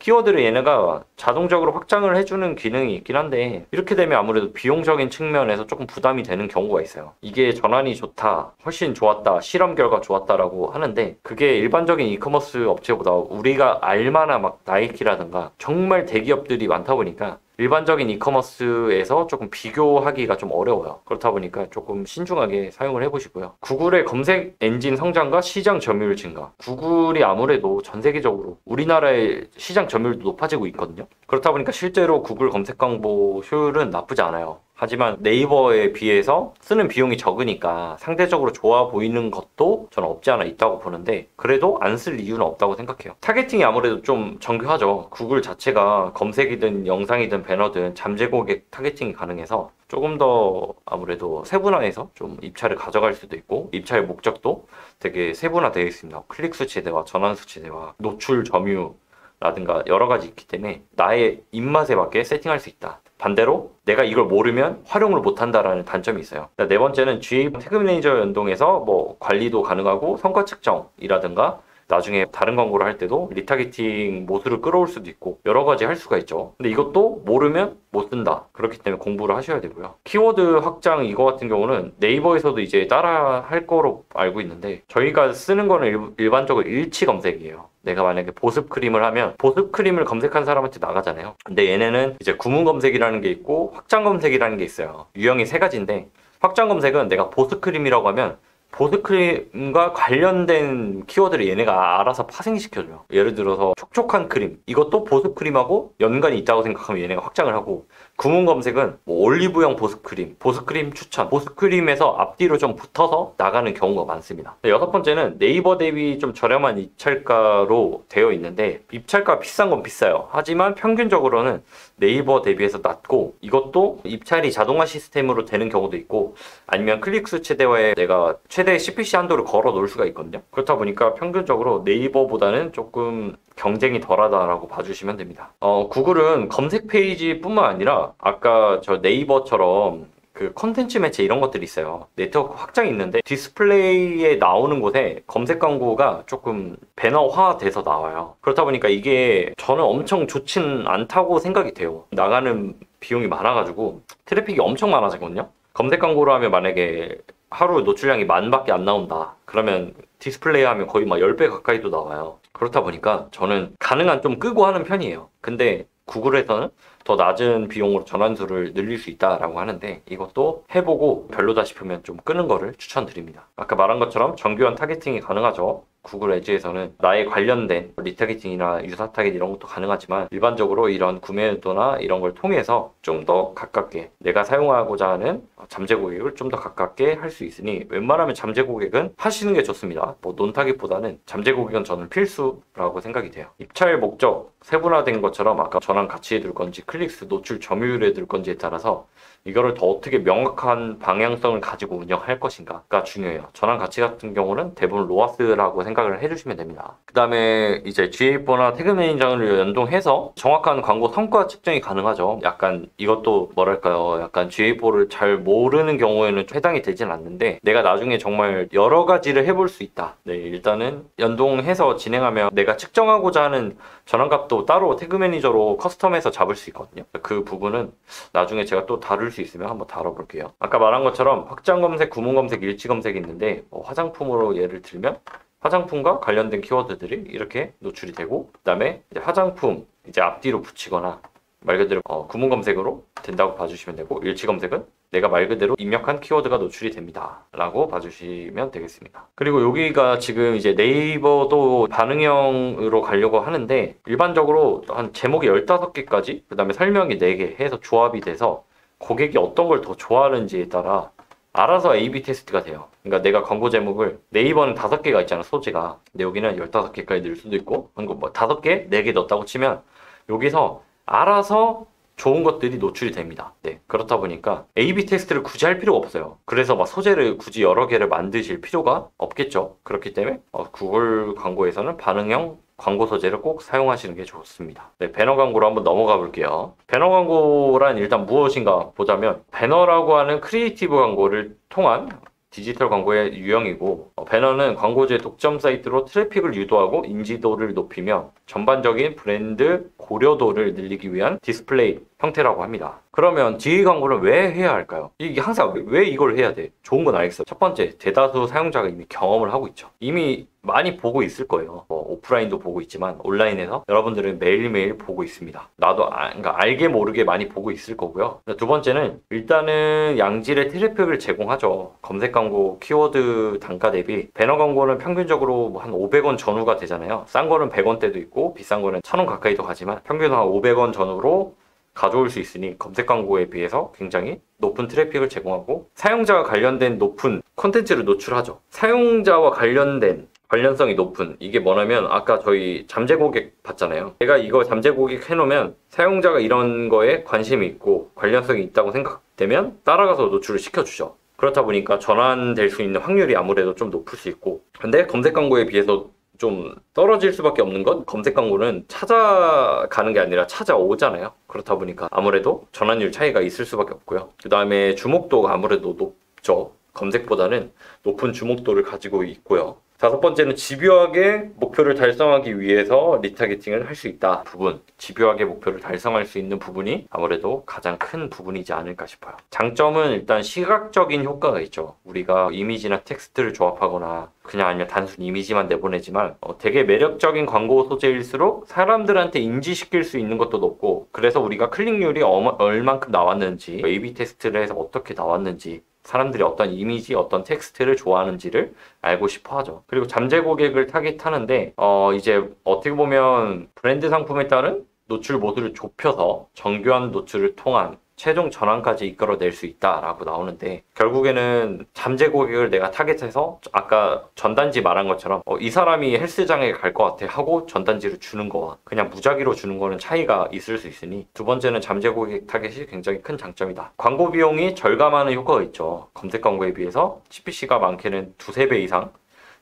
키워드를 얘네가 자동적으로 확장을 해주는 기능이 있긴 한데 이렇게 되면 아무래도 비용적인 측면에서 조금 부담이 되는 경우가 있어요. 이게 전환이 좋다, 훨씬 좋았다, 실험 결과 좋았다라고 하는데 그게 일반적인 이커머스 업체보다 우리가 알만한 막 나이키라든가 정말 대기업들이 많다 보니까 일반적인 이커머스에서 조금 비교하기가 좀 어려워요. 그렇다 보니까 조금 신중하게 사용을 해보시고요. 구글의 검색 엔진 성장과 시장 점유율 증가. 구글이 아무래도 전 세계적으로 우리나라의 시장 점유율도 높아지고 있거든요. 그렇다 보니까 실제로 구글 검색 광고 효율은 나쁘지 않아요. 하지만 네이버에 비해서 쓰는 비용이 적으니까 상대적으로 좋아 보이는 것도 저는 없지 않아 있다고 보는데 그래도 안 쓸 이유는 없다고 생각해요. 타겟팅이 아무래도 좀 정교하죠. 구글 자체가 검색이든 영상이든 배너든 잠재 고객 타겟팅이 가능해서 조금 더 아무래도 세분화해서 좀 입찰을 가져갈 수도 있고 입찰 목적도 되게 세분화되어 있습니다. 클릭 수치 대화, 전환 수치 대화, 노출 점유 라든가 여러 가지 있기 때문에 나의 입맛에 맞게 세팅할 수 있다. 반대로 내가 이걸 모르면 활용을 못한다라는 단점이 있어요. 네 번째는 GA 태그 매니저 연동해서 뭐 관리도 가능하고 성과 측정이라든가 나중에 다른 광고를 할 때도 리타게팅 모드를 끌어올 수도 있고 여러 가지 할 수가 있죠. 근데 이것도 모르면 못 쓴다. 그렇기 때문에 공부를 하셔야 되고요. 키워드 확장 이거 같은 경우는 네이버에서도 이제 따라 할 거로 알고 있는데 저희가 쓰는 거는 일반적으로 일치 검색이에요. 내가 만약에 보습 크림을 하면 보습 크림을 검색한 사람한테 나가잖아요. 근데 얘네는 이제 구문 검색이라는 게 있고 확장 검색이라는 게 있어요. 유형이 3가지인데 확장 검색은 내가 보습 크림이라고 하면 보습크림과 관련된 키워드를 얘네가 알아서 파생시켜줘요. 예를 들어서 촉촉한 크림, 이것도 보습크림하고 연관이 있다고 생각하면 얘네가 확장을 하고 구문 검색은 뭐 올리브영 보습크림, 보습크림 추천, 보습크림에서 앞뒤로 좀 붙어서 나가는 경우가 많습니다. 6번째는 네이버 대비 좀 저렴한 입찰가로 되어 있는데 입찰가 비싼 건 비싸요. 하지만 평균적으로는 네이버 대비해서 낮고 이것도 입찰이 자동화 시스템으로 되는 경우도 있고 아니면 클릭수 최대화에 내가 최대 CPC 한도를 걸어 놓을 수가 있거든요. 그렇다 보니까 평균적으로 네이버보다는 조금 경쟁이 덜하다라고 봐주시면 됩니다. 구글은 검색 페이지뿐만 아니라 아까 저 네이버처럼 그 컨텐츠 매체 이런 것들이 있어요. 네트워크 확장이 있는데 디스플레이에 나오는 곳에 검색 광고가 조금 배너화 돼서 나와요. 그렇다 보니까 이게 저는 엄청 좋진 않다고 생각이 돼요. 나가는 비용이 많아가지고 트래픽이 엄청 많아지거든요. 검색 광고를 하면 만약에 하루 노출량이 10,000밖에 안 나온다. 그러면 디스플레이 하면 거의 막 10배 가까이도 나와요. 그렇다 보니까 저는 가능한 좀 끄고 하는 편이에요. 근데 구글에서는 더 낮은 비용으로 전환수를 늘릴 수 있다라고 하는데 이것도 해보고 별로다 싶으면 좀 끄는 거를 추천드립니다. 아까 말한 것처럼 정교한 타겟팅이 가능하죠. 구글 에즈에서는 나에 관련된 리타겟팅이나 유사 타겟 이런 것도 가능하지만 일반적으로 이런 구매 의도나 이런 걸 통해서 좀 더 가깝게 내가 사용하고자 하는 잠재 고객을 좀 더 가깝게 할 수 있으니 웬만하면 잠재 고객은 하시는 게 좋습니다. 뭐 논타겟보다는 잠재 고객은 저는 필수라고 생각이 돼요. 입찰 목적 세분화된 것처럼 아까 전환 가치에 둘 건지 클릭수 노출 점유율에 둘 건지에 따라서 이거를 더 어떻게 명확한 방향성을 가지고 운영할 것인가가 중요해요. 전환 가치 같은 경우는 대부분 로아스라고 생각을 해주시면 됩니다. 그 다음에 이제 GA4나 태그 매니저를 연동해서 정확한 광고 성과 측정이 가능하죠. 약간 이것도 뭐랄까요, 약간 GA4를 잘 모르는 경우에는 해당이 되진 않는데 내가 나중에 정말 여러 가지를 해볼 수 있다. 네, 일단은 연동해서 진행하면 내가 측정하고자 하는 전환값도 따로 태그 매니저로 커스텀해서 잡을 수 있거든요. 그 부분은 나중에 제가 또 다룰 수 있으면 한번 다뤄볼게요. 아까 말한 것처럼 확장 검색, 구문 검색, 일치 검색이 있는데 화장품으로 예를 들면 화장품과 관련된 키워드들이 이렇게 노출이 되고 그 다음에 이제 화장품 이제 앞뒤로 붙이거나 말 그대로 구문 검색으로 된다고 봐주시면 되고 일치 검색은 내가 말 그대로 입력한 키워드가 노출이 됩니다 라고 봐주시면 되겠습니다. 그리고 여기가 지금 이제 네이버도 반응형으로 가려고 하는데 일반적으로 한 제목이 15개까지 그 다음에 설명이 4개 해서 조합이 돼서 고객이 어떤 걸 더 좋아하는지에 따라 알아서 A/B 테스트가 돼요. 그러니까 내가 광고 제목을 네이버는 5개가 있잖아, 소재가. 근데 여기는 15개까지 넣을 수도 있고, 뭐 5개, 4개 넣었다고 치면 여기서 알아서 좋은 것들이 노출이 됩니다. 네, 그렇다 보니까 A/B 테스트를 굳이 할 필요가 없어요. 그래서 막 소재를 굳이 여러 개를 만드실 필요가 없겠죠. 그렇기 때문에 구글 광고에서는 반응형 광고 소재를 꼭 사용하시는 게 좋습니다. 네, 배너 광고로 한번 넘어가 볼게요. 배너 광고란 일단 무엇인가 보자면 배너라고 하는 크리에이티브 광고를 통한 디지털 광고의 유형이고 배너는 광고주의 독점 사이트로 트래픽을 유도하고 인지도를 높이며 전반적인 브랜드 고려도를 늘리기 위한 디스플레이 형태라고 합니다. 그러면 DA 광고는 왜 해야 할까요? 이게 항상 왜 이걸 해야 돼? 좋은 건 알겠어. 첫 번째, 대다수 사용자가 이미 경험을 하고 있죠. 이미 많이 보고 있을 거예요. 오프라인도 보고 있지만 온라인에서 여러분들은 매일매일 보고 있습니다. 나도 그러니까 알게 모르게 많이 보고 있을 거고요. 두 번째는 일단은 양질의 트래픽을 제공하죠. 검색 광고 키워드 단가 대비 배너 광고는 평균적으로 뭐 한 500원 전후가 되잖아요. 싼 거는 100원대도 있고 비싼 거는 1000원 가까이도 가지만 평균 한 500원 전후로 가져올 수 있으니 검색 광고에 비해서 굉장히 높은 트래픽을 제공하고 사용자와 관련된 높은 콘텐츠를 노출하죠. 사용자와 관련된 관련성이 높은 이게 뭐냐면 아까 저희 잠재 고객 봤잖아요. 제가 이거 잠재 고객 해놓으면 사용자가 이런 거에 관심이 있고 관련성이 있다고 생각되면 따라가서 노출을 시켜주죠. 그렇다 보니까 전환될 수 있는 확률이 아무래도 좀 높을 수 있고 근데 검색 광고에 비해서 좀 떨어질 수밖에 없는 건 검색 광고는 찾아가는 게 아니라 찾아오잖아요. 그렇다 보니까 아무래도 전환율 차이가 있을 수밖에 없고요. 그 다음에 주목도가 아무래도 높죠. 검색보다는 높은 주목도를 가지고 있고요. 다섯 번째는 집요하게 목표를 달성하기 위해서 리타겟팅을 할 수 있다 부분. 집요하게 목표를 달성할 수 있는 부분이 아무래도 가장 큰 부분이지 않을까 싶어요. 장점은 일단 시각적인 효과가 있죠. 우리가 이미지나 텍스트를 조합하거나 그냥 아니면 단순 이미지만 내보내지만 되게 매력적인 광고 소재일수록 사람들한테 인지시킬 수 있는 것도 높고 그래서 우리가 클릭률이 얼만큼 나왔는지 A/B 테스트를 해서 어떻게 나왔는지 사람들이 어떤 이미지, 어떤 텍스트를 좋아하는지를 알고 싶어 하죠. 그리고 잠재 고객을 타깃하는데 이제 어떻게 보면 브랜드 상품에 따른 노출 모드를 좁혀서 정교한 노출을 통한 최종 전환까지 이끌어낼 수 있다라고 나오는데 결국에는 잠재 고객을 내가 타겟해서 아까 전단지 말한 것처럼 이 사람이 헬스장에 갈 것 같아 하고 전단지를 주는 거와 그냥 무작위로 주는 거는 차이가 있을 수 있으니 두 번째는 잠재 고객 타겟이 굉장히 큰 장점이다. 광고 비용이 절감하는 효과가 있죠. 검색 광고에 비해서 CPC가 많게는 2~3배 이상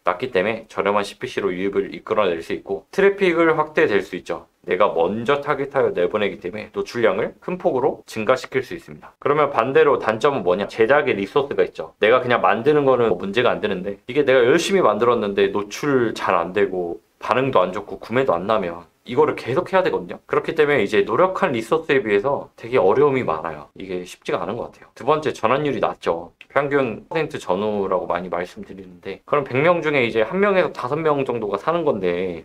낮기 때문에 저렴한 CPC로 유입을 이끌어낼 수 있고 트래픽을 확대될 수 있죠. 내가 먼저 타깃하여 내보내기 때문에 노출량을 큰 폭으로 증가시킬 수 있습니다. 그러면 반대로 단점은 뭐냐? 제작의 리소스가 있죠. 내가 그냥 만드는 거는 문제가 안 되는데 이게 내가 열심히 만들었는데 노출 잘 안 되고 반응도 안 좋고 구매도 안 나면 이거를 계속 해야 되거든요. 그렇기 때문에 이제 노력한 리소스에 비해서 되게 어려움이 많아요. 이게 쉽지가 않은 것 같아요. 두 번째, 전환율이 낮죠. 평균 퍼센트 전후라고 많이 말씀드리는데, 그럼 100명 중에 이제 1명에서 5명 정도가 사는 건데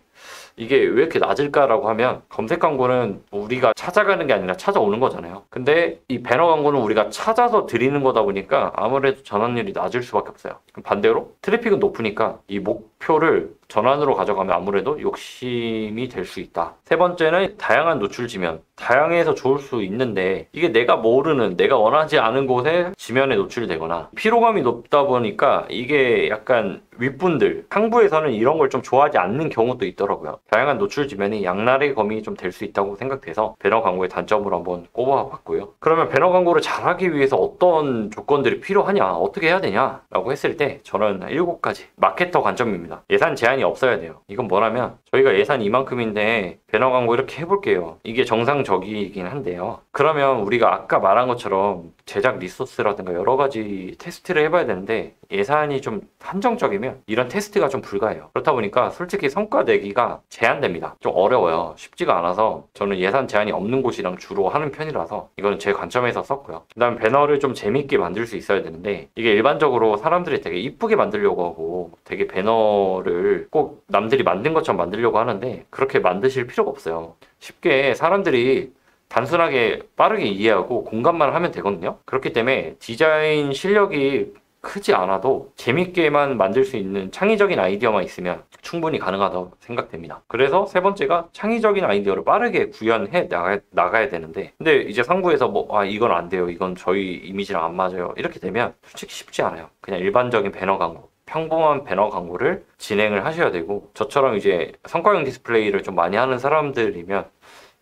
이게 왜 이렇게 낮을까라고 하면, 검색 광고는 우리가 찾아가는 게 아니라 찾아오는 거잖아요. 근데 이 배너 광고는 우리가 찾아서 드리는 거다 보니까 아무래도 전환율이 낮을 수밖에 없어요. 반대로 트래픽은 높으니까 이 목표를 전환으로 가져가면 아무래도 욕심이 될 수 있다. 세 번째는 다양한 노출 지면. 다양해서 좋을 수 있는데 이게 내가 모르는, 내가 원하지 않은 곳에 지면에 노출되거나 피로감이 높다 보니까 이게 약간 윗분들, 상부에서는 이런 걸 좀 좋아하지 않는 경우도 있더라고요. 다양한 노출 지면이 양날의 검이 좀 될 수 있다고 생각돼서 배너 광고의 단점으로 한번 꼽아봤고요. 그러면 배너 광고를 잘하기 위해서 어떤 조건들이 필요하냐, 어떻게 해야 되냐 라고 했을 때 저는 7가지 마케터 관점입니다. 예산 제한이 없어야 돼요. 이건 뭐냐면, 저희가 예산 이만큼인데 배너 광고 이렇게 해볼게요. 이게 정상적이긴 한데요. 그러면 우리가 아까 말한 것처럼 제작 리소스라든가 여러 가지 테스트를 해봐야 되는데 예산이 좀 한정적이면 이런 테스트가 좀 불가해요. 그렇다 보니까 솔직히 성과 내기가 제한됩니다. 좀 어려워요. 쉽지가 않아서 저는 예산 제한이 없는 곳이랑 주로 하는 편이라서 이거는 제 관점에서 썼고요. 그 다음에 배너를 좀 재밌게 만들 수 있어야 되는데, 이게 일반적으로 사람들이 되게 이쁘게 만들려고 하고 되게 배너를 꼭 남들이 만든 것처럼 만들려고 하는데 그렇게 만드실 필요가 없어요. 쉽게 사람들이 단순하게 빠르게 이해하고 공감만 하면 되거든요. 그렇기 때문에 디자인 실력이 크지 않아도 재밌게만 만들 수 있는 창의적인 아이디어만 있으면 충분히 가능하다고 생각됩니다. 그래서 세 번째가 창의적인 아이디어를 빠르게 구현해 나가야 되는데, 근데 이제 상부에서 이건 안 돼요, 이건 저희 이미지랑 안 맞아요, 이렇게 되면 솔직히 쉽지 않아요. 그냥 일반적인 배너 광고, 평범한 배너 광고를 진행을 하셔야 되고, 저처럼 이제 성과형 디스플레이를 좀 많이 하는 사람들이면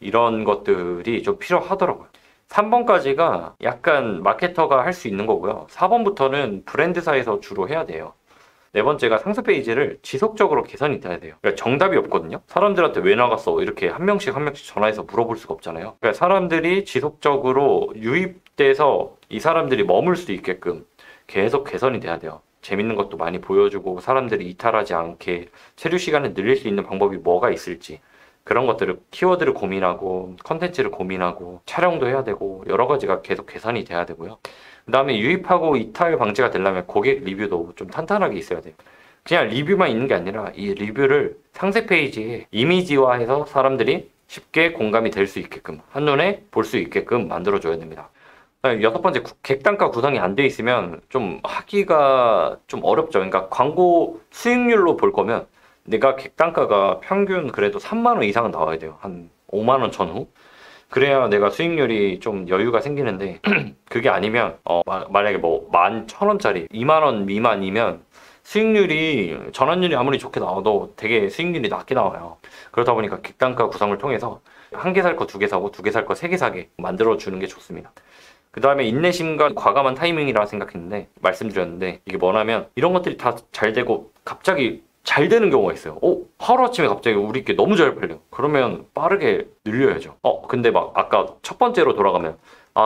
이런 것들이 좀 필요하더라고요. 3번까지가 약간 마케터가 할 수 있는 거고요. 4번부터는 브랜드사에서 주로 해야 돼요. 네 번째가 상세 페이지를 지속적으로 개선이 돼야 돼요. 그러니까 정답이 없거든요. 사람들한테 왜 나갔어? 이렇게 한 명씩 전화해서 물어볼 수가 없잖아요. 그러니까 사람들이 지속적으로 유입돼서 이 사람들이 머물 수 있게끔 계속 개선이 돼야 돼요. 재밌는 것도 많이 보여주고 사람들이 이탈하지 않게 체류 시간을 늘릴 수 있는 방법이 뭐가 있을지, 그런 것들을, 키워드를 고민하고 컨텐츠를 고민하고 촬영도 해야 되고 여러 가지가 계속 개선이 돼야 되고요. 그 다음에 유입하고 이탈 방지가 되려면 고객 리뷰도 좀 탄탄하게 있어야 돼요. 그냥 리뷰만 있는 게 아니라 이 리뷰를 상세 페이지에 이미지화해서 사람들이 쉽게 공감이 될 수 있게끔, 한눈에 볼 수 있게끔 만들어줘야 됩니다. 6번째, 객단가 구성이 안 돼 있으면 좀 하기가 좀 어렵죠. 그러니까 광고 수익률로 볼 거면 내가 객단가가 평균 그래도 3만원 이상은 나와야 돼요. 한 5만원 전후? 그래야 내가 수익률이 좀 여유가 생기는데 그게 아니면 만약에 11,000원짜리 2만원 미만이면 수익률이, 전환율이 아무리 좋게 나와도 되게 수익률이 낮게 나와요. 그러다 보니까 객단가 구성을 통해서 1개 살 거 2개 사고 2개 살 거 3개 사게 만들어주는 게 좋습니다. 그 다음에 인내심과 과감한 타이밍이라고 생각했는데, 말씀드렸는데 이게 뭐냐면 이런 것들이 다 잘 되고 갑자기 잘 되는 경우가 있어요. 하루아침에 갑자기 우리 게 너무 잘 팔려. 그러면 빠르게 늘려야죠. 근데 아까 첫 번째로 돌아가면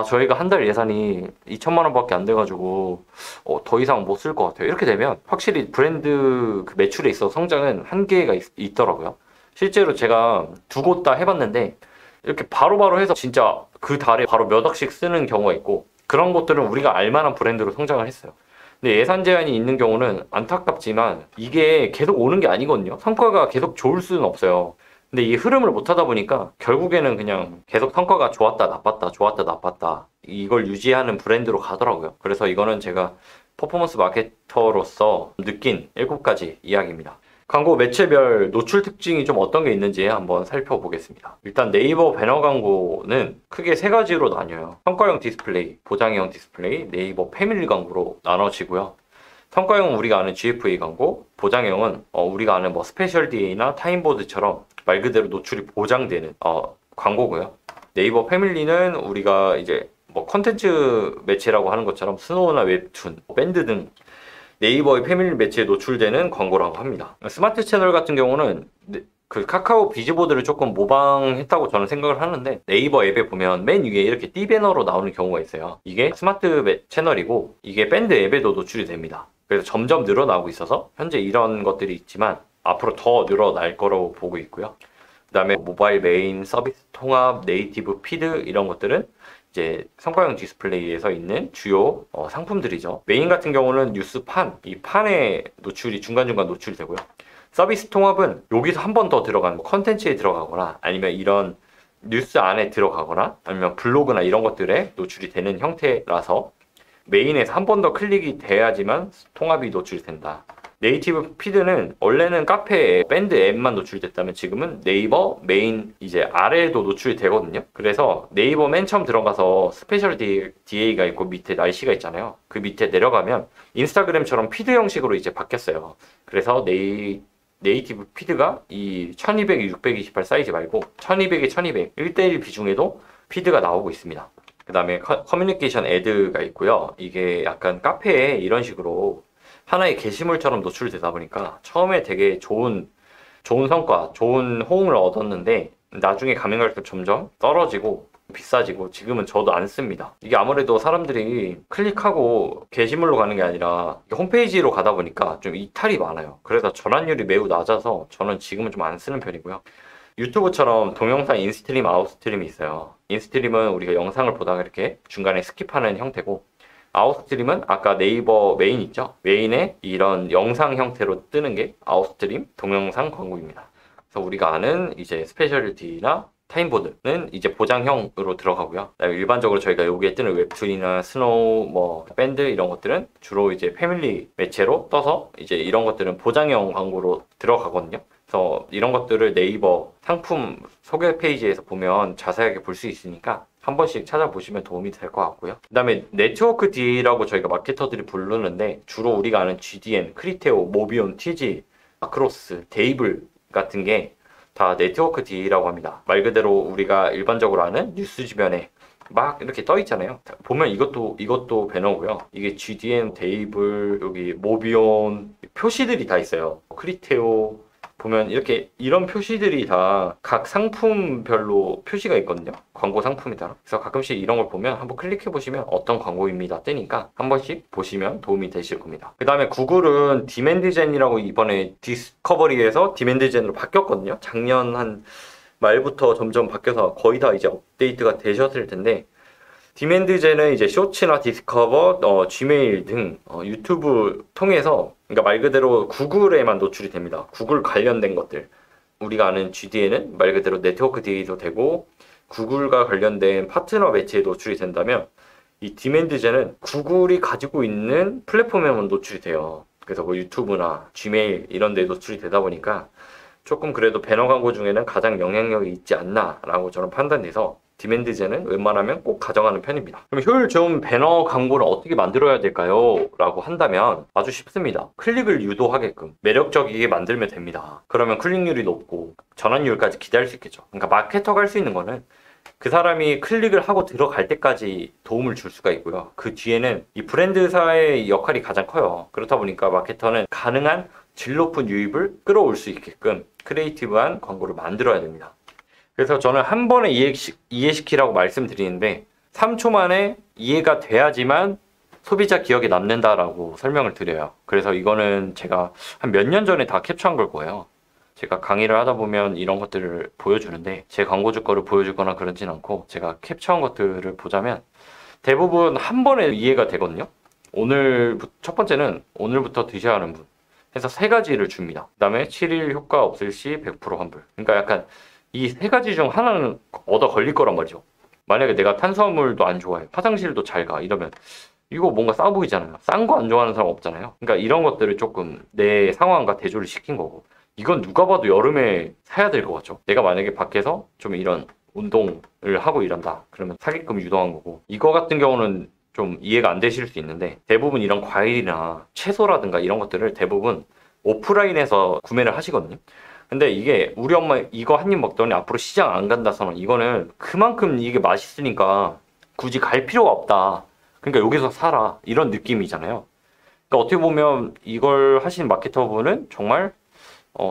저희가 한 달 예산이 2천만 원밖에 안 돼가지고 더 이상 못 쓸 것 같아요. 이렇게 되면 확실히 브랜드 그 매출에 있어서 성장은 한계가 있더라고요. 실제로 제가 2곳 다 해봤는데 이렇게 바로바로 해서 진짜 그 달에 바로 몇 억씩 쓰는 경우가 있고, 그런 것들은 우리가 알만한 브랜드로 성장을 했어요. 근데 예산 제한이 있는 경우는 안타깝지만 이게 계속 오는 게 아니거든요. 성과가 계속 좋을 수는 없어요. 근데 이 흐름을 못 하다 보니까 결국에는 그냥 계속 성과가 좋았다 나빴다 좋았다 나빴다 이걸 유지하는 브랜드로 가더라고요. 그래서 이거는 제가 퍼포먼스 마케터로서 느낀 7가지 이야기입니다. 광고 매체별 노출 특징이 좀 어떤 게 있는지 한번 살펴보겠습니다. 일단 네이버 배너 광고는 크게 3가지로 나뉘어요. 성과형 디스플레이, 보장형 디스플레이, 네이버 패밀리 광고로 나눠지고요. 성과형은 우리가 아는 GFA 광고, 보장형은 우리가 아는 스페셜 DA나 타임보드처럼 말 그대로 노출이 보장되는 광고고요. 네이버 패밀리는 우리가 이제 컨텐츠 매체라고 하는 것처럼 스노우나 웹툰, 밴드 등 네이버의 패밀리 매체에 노출되는 광고라고 합니다. 스마트 채널 같은 경우는 그 카카오 비즈보드를 조금 모방했다고 저는 생각을 하는데, 네이버 앱에 보면 맨 위에 이렇게 띠배너로 나오는 경우가 있어요. 이게 스마트 채널이고 이게 밴드 앱에도 노출이 됩니다. 그래서 점점 늘어나고 있어서 현재 이런 것들이 있지만 앞으로 더 늘어날 거라고 보고 있고요. 그다음에 모바일 메인, 서비스 통합, 네이티브 피드 이런 것들은 이제 성과형 디스플레이에서 있는 주요 상품들이죠. 메인 같은 경우는 뉴스판, 이 판에 노출이 중간중간 노출이 되고요. 서비스 통합은 여기서 한 번 더 들어가는 컨텐츠에 들어가거나 아니면 이런 뉴스 안에 들어가거나 아니면 블로그나 이런 것들에 노출이 되는 형태라서 메인에서 한 번 더 클릭이 돼야지만 통합이 노출이 된다. 네이티브 피드는 원래는 카페에 밴드 앱만 노출됐다면 지금은 네이버 메인 이제 아래에도 노출이 되거든요. 그래서 네이버 맨 처음 들어가서 스페셜 DA가 있고 밑에 날씨가 있잖아요. 그 밑에 내려가면 인스타그램처럼 피드 형식으로 이제 바뀌었어요. 그래서 네이티브 피드가 이 1200, 628 사이즈 말고 1200에 1200 1대1 비중에도 피드가 나오고 있습니다. 그 다음에 커뮤니케이션 애드가 있고요. 이게 약간 카페에 이런 식으로 하나의 게시물처럼 노출되다 보니까 처음에 되게 좋은 성과, 좋은 호응을 얻었는데 나중에 가면 갈수록 점점 떨어지고 비싸지고 지금은 저도 안 씁니다. 이게 아무래도 사람들이 클릭하고 게시물로 가는 게 아니라 홈페이지로 가다 보니까 좀 이탈이 많아요. 그래서 전환율이 매우 낮아서 저는 지금은 좀 안 쓰는 편이고요. 유튜브처럼 동영상 인스트림, 아웃스트림이 있어요. 인스트림은 우리가 영상을 보다가 이렇게 중간에 스킵하는 형태고 아웃스트림은 아까 네이버 메인 있죠? 메인에 이런 영상 형태로 뜨는 게 아웃스트림 동영상 광고입니다. 그래서 우리가 아는 이제 스페셜리티나 타임보드는 이제 보장형으로 들어가고요. 일반적으로 저희가 여기에 뜨는 웹툰이나 스노우, 뭐 밴드 이런 것들은 주로 이제 패밀리 매체로 떠서 이제 이런 것들은 보장형 광고로 들어가거든요. 그래서 이런 것들을 네이버 상품 소개 페이지에서 보면 자세하게 볼 수 있으니까 한 번씩 찾아보시면 도움이 될 것 같고요. 그 다음에 네트워크 D라고 저희가 마케터들이 부르는데 주로 우리가 아는 GDN, 크리테오, 모비온, TG, 마크로스, 데이블 같은 게 다 네트워크 D라고 합니다. 말 그대로 우리가 일반적으로 아는 뉴스 주변에 막 이렇게 떠 있잖아요. 보면 이것도 배너고요. 이게 GDN, 데이블, 여기 모비온 표시들이 다 있어요. 크리테오 보면 이렇게 이런 표시들이 다 각 상품별로 표시가 있거든요. 광고 상품에 따라. 그래서 가끔씩 이런 걸 보면 한번 클릭해 보시면 어떤 광고입니다 뜨니까 한 번씩 보시면 도움이 되실 겁니다. 그 다음에 구글은 디맨드젠이라고 이번에 디스커버리에서 디맨드젠으로 바뀌었거든요. 작년 한 말부터 점점 바뀌어서 거의 다 이제 업데이트가 되셨을 텐데 디맨드젠은 이제 쇼츠나 디스커버, 지메일 등 유튜브 통해서 그러니까 말 그대로 구글에만 노출이 됩니다. 구글 관련된 것들. 우리가 아는 GDN은 말 그대로 네트워크 D도 되고 구글과 관련된 파트너 매체에 노출이 된다면 이 디맨드젠은 구글이 가지고 있는 플랫폼에만 노출이 돼요. 그래서 뭐 유튜브나 지메일 이런 데 노출이 되다 보니까 조금 그래도 배너 광고 중에는 가장 영향력이 있지 않나 라고 저는 판단돼서 디맨드젠은 웬만하면 꼭 가져가는 편입니다. 그럼 효율 좋은 배너 광고를 어떻게 만들어야 될까요? 라고 한다면 아주 쉽습니다. 클릭을 유도하게끔 매력적이게 만들면 됩니다. 그러면 클릭률이 높고 전환율까지 기대할 수 있겠죠. 그러니까 마케터가 할 수 있는 거는 그 사람이 클릭을 하고 들어갈 때까지 도움을 줄 수가 있고요. 그 뒤에는 이 브랜드사의 역할이 가장 커요. 그렇다 보니까 마케터는 가능한 질 높은 유입을 끌어올 수 있게끔 크리에이티브한 광고를 만들어야 됩니다. 그래서 저는 한 번에 이해시키라고 말씀드리는데 3초 만에 이해가 돼야지만 소비자 기억에 남는다라고 설명을 드려요. 그래서 이거는 제가 한 몇 년 전에 다 캡처한 걸 거예요. 제가 강의를 하다 보면 이런 것들을 보여주는데 제 광고주 거를 보여주거나 그러진 않고 제가 캡처한 것들을 보자면 대부분 한 번에 이해가 되거든요. 첫 번째는 오늘부터 드셔야 하는 분 해서 3가지를 줍니다. 그 다음에 7일 효과 없을 시 100% 환불. 그러니까 약간 이 3가지 중 하나는 얻어 걸릴 거란 말이죠. 만약에 내가 탄수화물도 안 좋아해, 화장실도 잘 가 이러면 이거 뭔가 싸 보이잖아요. 싼 거 안 좋아하는 사람 없잖아요. 그러니까 이런 것들을 조금 내 상황과 대조를 시킨 거고 이건 누가 봐도 여름에 사야 될 것 같죠. 내가 만약에 밖에서 좀 이런 운동을 하고 이런다 그러면 사게끔 유도한 거고 이거 같은 경우는 좀 이해가 안 되실 수 있는데 대부분 이런 과일이나 채소라든가 이런 것들을 대부분 오프라인에서 구매를 하시거든요. 근데 이게 우리 엄마 이거 한 입 먹더니 앞으로 시장 안 간다 선언 이거는 그만큼 이게 맛있으니까 굳이 갈 필요가 없다. 그러니까 여기서 사라 이런 느낌이잖아요. 그러니까 어떻게 보면 이걸 하신 마케터분은 정말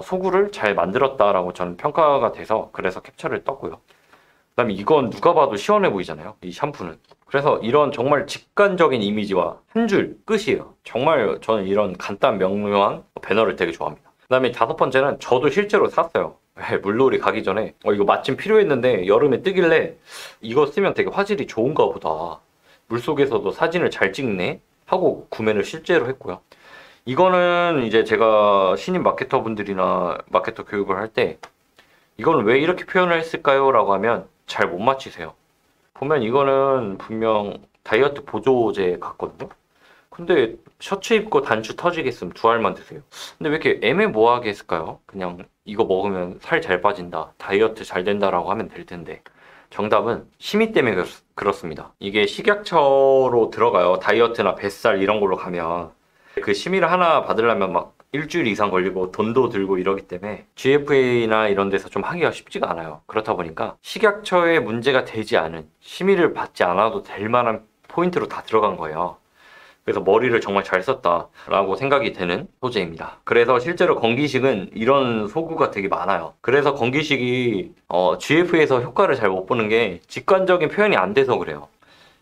소구를 잘 만들었다라고 저는 평가가 돼서 그래서 캡처를 떴고요. 그 다음에 이건 누가 봐도 시원해 보이잖아요. 이 샴푸는. 그래서 이런 정말 직관적인 이미지와 한 줄 끝이에요. 정말 저는 이런 간단 명료한 배너를 되게 좋아합니다. 그 다음에 5번째는 저도 실제로 샀어요. 물놀이 가기 전에 이거 마침 필요했는데 여름에 뜨길래 이거 쓰면 되게 화질이 좋은가 보다. 물속에서도 사진을 잘 찍네 하고 구매를 실제로 했고요. 이거는 이제 제가 신입 마케터 분들이나 마케터 교육을 할 때 이거는 왜 이렇게 표현을 했을까요? 라고 하면 잘 못 맞히세요. 보면 이거는 분명 다이어트 보조제 같거든요. 근데 셔츠 입고 단추 터지겠으면 두 알만 드세요. 근데 왜 이렇게 애매모호하게 했을까요? 그냥 이거 먹으면 살 잘 빠진다, 다이어트 잘 된다라고 하면 될 텐데. 정답은 심의 때문에 그렇습니다. 이게 식약처로 들어가요. 다이어트나 뱃살 이런 걸로 가면 그 심의를 하나 받으려면 막 일주일 이상 걸리고 돈도 들고 이러기 때문에 GFA나 이런 데서 좀 하기가 쉽지가 않아요. 그렇다 보니까 식약처에 문제가 되지 않은, 심의를 받지 않아도 될 만한 포인트로 다 들어간 거예요. 그래서 머리를 정말 잘 썼다라고 생각이 되는 소재입니다. 그래서 실제로 건기식은 이런 소구가 되게 많아요. 그래서 건기식이 GF에서 효과를 잘 못 보는 게 직관적인 표현이 안 돼서 그래요.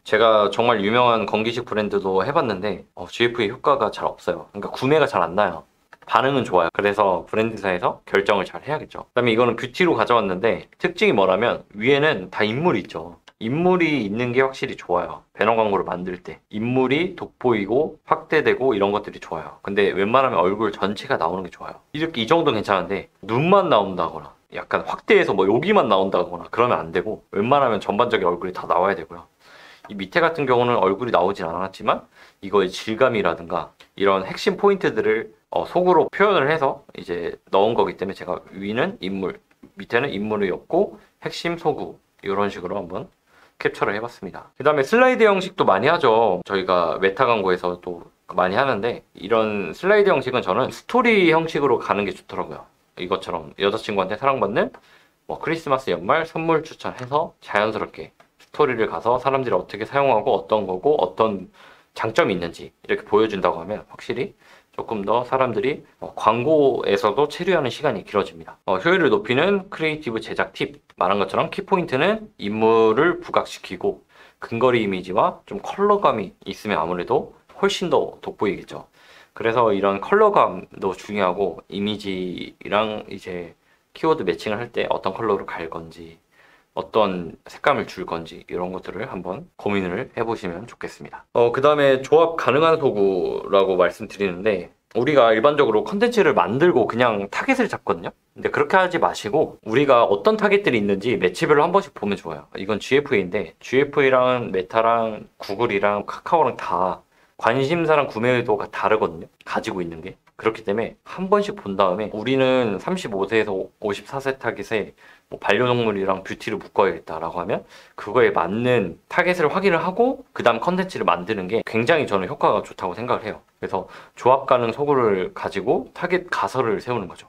제가 정말 유명한 건기식 브랜드도 해봤는데 GF의 효과가 잘 없어요. 그러니까 구매가 잘 안 나요. 반응은 좋아요. 그래서 브랜드사에서 결정을 잘 해야겠죠. 그 다음에 이거는 뷰티로 가져왔는데 특징이 뭐라면 위에는 다 인물이 있죠. 인물이 있는 게 확실히 좋아요. 배너 광고를 만들 때 인물이 돋보이고 확대되고 이런 것들이 좋아요. 근데 웬만하면 얼굴 전체가 나오는 게 좋아요. 이렇게 이 정도는 괜찮은데 눈만 나온다거나 약간 확대해서 뭐 여기만 나온다거나 그러면 안 되고, 웬만하면 전반적인 얼굴이 다 나와야 되고요. 이 밑에 같은 경우는 얼굴이 나오진 않았지만 이거의 질감이라든가 이런 핵심 포인트들을 속으로 표현을 해서 이제 넣은 거기 때문에 제가 위는 인물, 밑에는 인물이 없고 핵심 소구 이런 식으로 한번 캡처를 해봤습니다. 그 다음에 슬라이드 형식도 많이 하죠. 저희가 메타 광고에서 또 많이 하는데 이런 슬라이드 형식은 저는 스토리 형식으로 가는 게 좋더라고요. 이것처럼 여자친구한테 사랑받는 뭐 크리스마스 연말 선물 추천해서 자연스럽게 스토리를 가서 사람들이 어떻게 사용하고 어떤 거고 어떤 장점이 있는지 이렇게 보여준다고 하면 확실히 조금 더 사람들이 광고에서도 체류하는 시간이 길어집니다. 효율을 높이는 크리에이티브 제작 팁, 말한 것처럼 키포인트는 인물을 부각시키고 근거리 이미지와 좀 컬러감이 있으면 아무래도 훨씬 더 돋보이겠죠. 그래서 이런 컬러감도 중요하고 이미지랑 이제 키워드 매칭을 할 때 어떤 컬러로 갈 건지 어떤 색감을 줄 건지 이런 것들을 한번 고민을 해보시면 좋겠습니다. 그 다음에 조합 가능한 소구라고 말씀드리는데 우리가 일반적으로 컨텐츠를 만들고 그냥 타겟을 잡거든요. 근데 그렇게 하지 마시고 우리가 어떤 타겟들이 있는지 매치별로 한 번씩 보면 좋아요. 이건 GFA인데 GFA랑 메타랑 구글이랑 카카오랑 다 관심사랑 구매 의도가 다르거든요. 가지고 있는 게. 그렇기 때문에 한 번씩 본 다음에 우리는 35세에서 54세 타겟에 뭐 반려동물이랑 뷰티를 묶어야겠다라고 하면 그거에 맞는 타겟을 확인을 하고 그 다음 컨텐츠를 만드는 게 굉장히 저는 효과가 좋다고 생각을 해요. 그래서 조합 가능 소구를 가지고 타겟 가설을 세우는 거죠.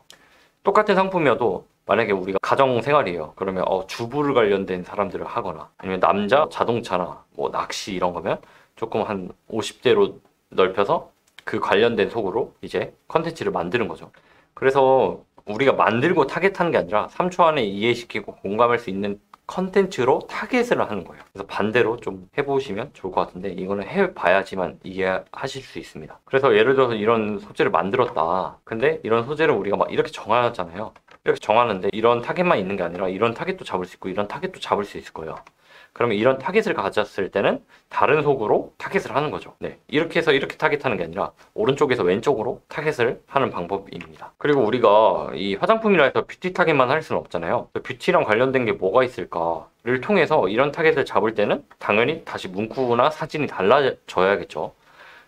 똑같은 상품이어도 만약에 우리가 가정생활이에요. 그러면 주부를 관련된 사람들을 하거나 아니면 남자 자동차나 뭐 낚시 이런 거면 조금 한 50대로 넓혀서 그 관련된 속으로 이제 컨텐츠를 만드는 거죠. 그래서 우리가 만들고 타겟하는 게 아니라 3초 안에 이해시키고 공감할 수 있는 컨텐츠로 타겟을 하는 거예요. 그래서 반대로 좀 해보시면 좋을 것 같은데 이거는 해봐야지만 이해하실 수 있습니다. 그래서 예를 들어서 이런 소재를 만들었다. 근데 이런 소재를 우리가 막 이렇게 정하잖아요. 이렇게 정하는데 이런 타겟만 있는 게 아니라 이런 타겟도 잡을 수 있고 이런 타겟도 잡을 수 있을 거예요. 그러면 이런 타겟을 가졌을 때는 다른 속으로 타겟을 하는 거죠. 네, 이렇게 해서 이렇게 타겟하는 게 아니라 오른쪽에서 왼쪽으로 타겟을 하는 방법입니다. 그리고 우리가 이 화장품이라 해서 뷰티 타겟만 할 수는 없잖아요. 뷰티랑 관련된 게 뭐가 있을까를 통해서 이런 타겟을 잡을 때는 당연히 다시 문구나 사진이 달라져야겠죠.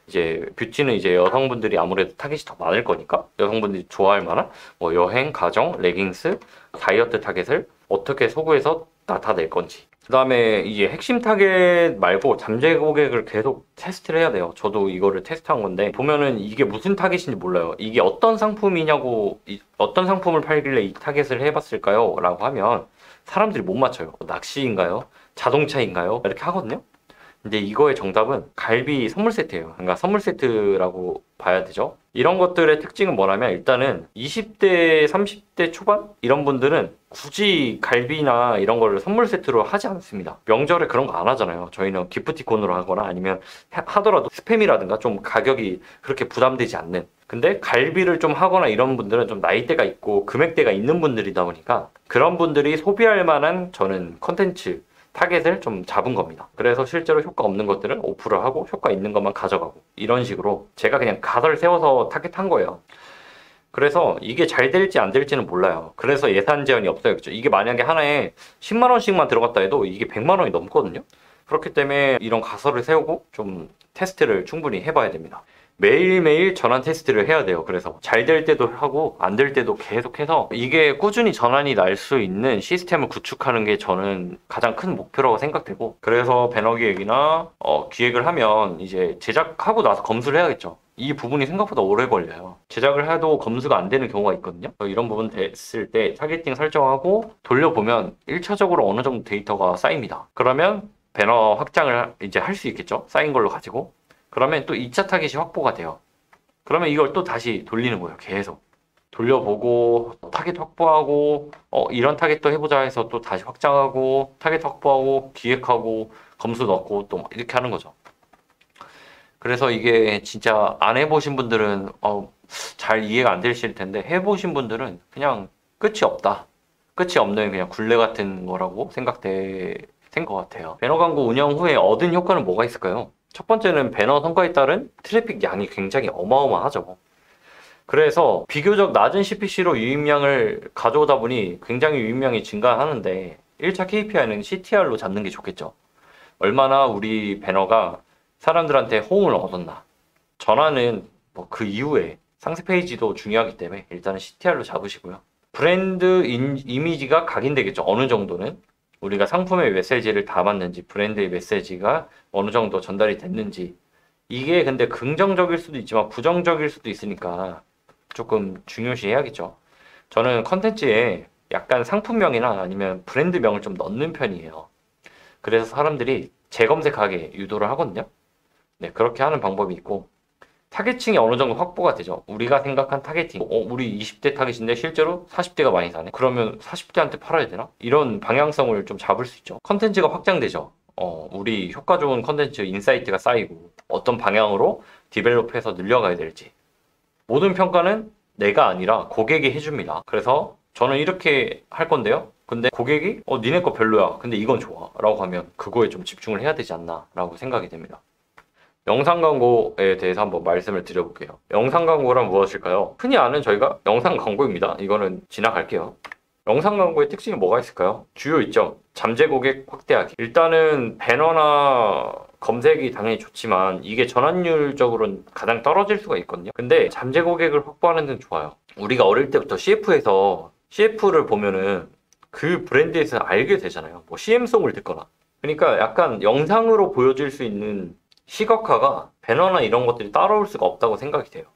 이제 뷰티는 이제 여성분들이 아무래도 타겟이 더 많을 거니까 여성분들이 좋아할 만한 뭐 여행, 가정, 레깅스, 다이어트 타겟을 어떻게 소구해서 다 낼 건지, 그 다음에 이제 핵심 타겟 말고 잠재 고객을 계속 테스트를 해야 돼요. 저도 이거를 테스트한 건데 보면은 이게 무슨 타겟인지 몰라요. 이게 어떤 상품이냐고, 어떤 상품을 팔길래 이 타겟을 해봤을까요? 라고 하면 사람들이 못 맞춰요. 낚시인가요? 자동차인가요? 이렇게 하거든요. 근데 이거의 정답은 갈비 선물 세트예요. 그러니까 선물 세트라고 봐야 되죠. 이런 것들의 특징은 뭐냐면 일단은 20대, 30대 초반 이런 분들은 굳이 갈비나 이런 거를 선물 세트로 하지 않습니다. 명절에 그런 거 안 하잖아요. 저희는 기프티콘으로 하거나 아니면 하더라도 스팸이라든가 좀 가격이 그렇게 부담되지 않는 근데 갈비를 좀 하거나 이런 분들은 좀 나이대가 있고 금액대가 있는 분들이다 보니까 그런 분들이 소비할 만한 저는 컨텐츠 타겟을 좀 잡은 겁니다. 그래서 실제로 효과 없는 것들은 오프를 하고 효과 있는 것만 가져가고 이런 식으로 제가 그냥 가설을 세워서 타겟한 거예요. 그래서 이게 잘 될지 안 될지는 몰라요. 그래서 예산 제한이 없어요. 그죠? 이게 만약에 하나에 10만 원씩만 들어갔다 해도 이게 100만 원이 넘거든요. 그렇기 때문에 이런 가설을 세우고 좀 테스트를 충분히 해봐야 됩니다. 매일매일 전환 테스트를 해야 돼요. 그래서 잘 될 때도 하고 안 될 때도 계속해서 이게 꾸준히 전환이 날 수 있는 시스템을 구축하는 게 저는 가장 큰 목표라고 생각되고, 그래서 배너 기획이나 기획을 하면 이제 제작하고 나서 검수를 해야겠죠. 이 부분이 생각보다 오래 걸려요. 제작을 해도 검수가 안 되는 경우가 있거든요. 이런 부분 됐을 때 타겟팅 설정하고 돌려보면 1차적으로 어느 정도 데이터가 쌓입니다. 그러면 배너 확장을 이제 할 수 있겠죠. 쌓인 걸로 가지고. 그러면 또 2차 타겟이 확보가 돼요. 그러면 이걸 또 다시 돌리는 거예요. 계속 돌려보고 타겟 확보하고 이런 타겟도 해보자 해서 또 다시 확장하고 타겟 확보하고 기획하고 검수 넣고 또 이렇게 하는 거죠. 그래서 이게 진짜 안 해보신 분들은 잘 이해가 안 되실 텐데, 해보신 분들은 그냥 끝이 없다. 끝이 없는 그냥 굴레 같은 거라고 생각된 것 같아요. 배너 광고 운영 후에 얻은 효과는 뭐가 있을까요? 첫 번째는 배너 성과에 따른 트래픽 양이 굉장히 어마어마하죠. 그래서 비교적 낮은 CPC로 유입량을 가져오다 보니 굉장히 유입량이 증가하는데 1차 KPI는 CTR로 잡는 게 좋겠죠. 얼마나 우리 배너가 사람들한테 호응을 얻었나. 전환은 그 이후에 상세 페이지도 중요하기 때문에 일단은 CTR로 잡으시고요. 브랜드 이미지가 각인되겠죠. 어느 정도는. 우리가 상품의 메시지를 담았는지, 브랜드의 메시지가 어느 정도 전달이 됐는지. 이게 근데 긍정적일 수도 있지만 부정적일 수도 있으니까 조금 중요시 해야겠죠. 저는 컨텐츠에 약간 상품명이나 아니면 브랜드명을 좀 넣는 편이에요. 그래서 사람들이 재검색하게 유도를 하거든요. 네, 그렇게 하는 방법이 있고, 타겟층이 어느 정도 확보가 되죠. 우리가 생각한 타겟팅, 우리 20대 타겟인데 실제로 40대가 많이 사네. 그러면 40대한테 팔아야 되나? 이런 방향성을 좀 잡을 수 있죠. 컨텐츠가 확장되죠. 우리 효과 좋은 컨텐츠 인사이트가 쌓이고 어떤 방향으로 디벨롭해서 늘려가야 될지. 모든 평가는 내가 아니라 고객이 해줍니다. 그래서 저는 이렇게 할 건데요. 근데 고객이 니네 거 별로야. 근데 이건 좋아. 라고 하면 그거에 좀 집중을 해야 되지 않나 라고 생각이 됩니다. 영상 광고에 대해서 한번 말씀을 드려볼게요. 영상 광고란 무엇일까요? 흔히 아는 저희가 영상 광고입니다. 이거는 지나갈게요. 영상 광고의 특징이 뭐가 있을까요? 주요 이점, 잠재 고객 확대하기. 일단은 배너나 검색이 당연히 좋지만 이게 전환율적으로는 가장 떨어질 수가 있거든요. 근데 잠재 고객을 확보하는 데는 좋아요. 우리가 어릴 때부터 CF에서 CF를 보면은 그 브랜드에서 알게 되잖아요. CM송을 듣거나. 그러니까 약간 영상으로 보여질 수 있는 시각화가 배너나 이런 것들이 따라올 수가 없다고 생각이 돼요.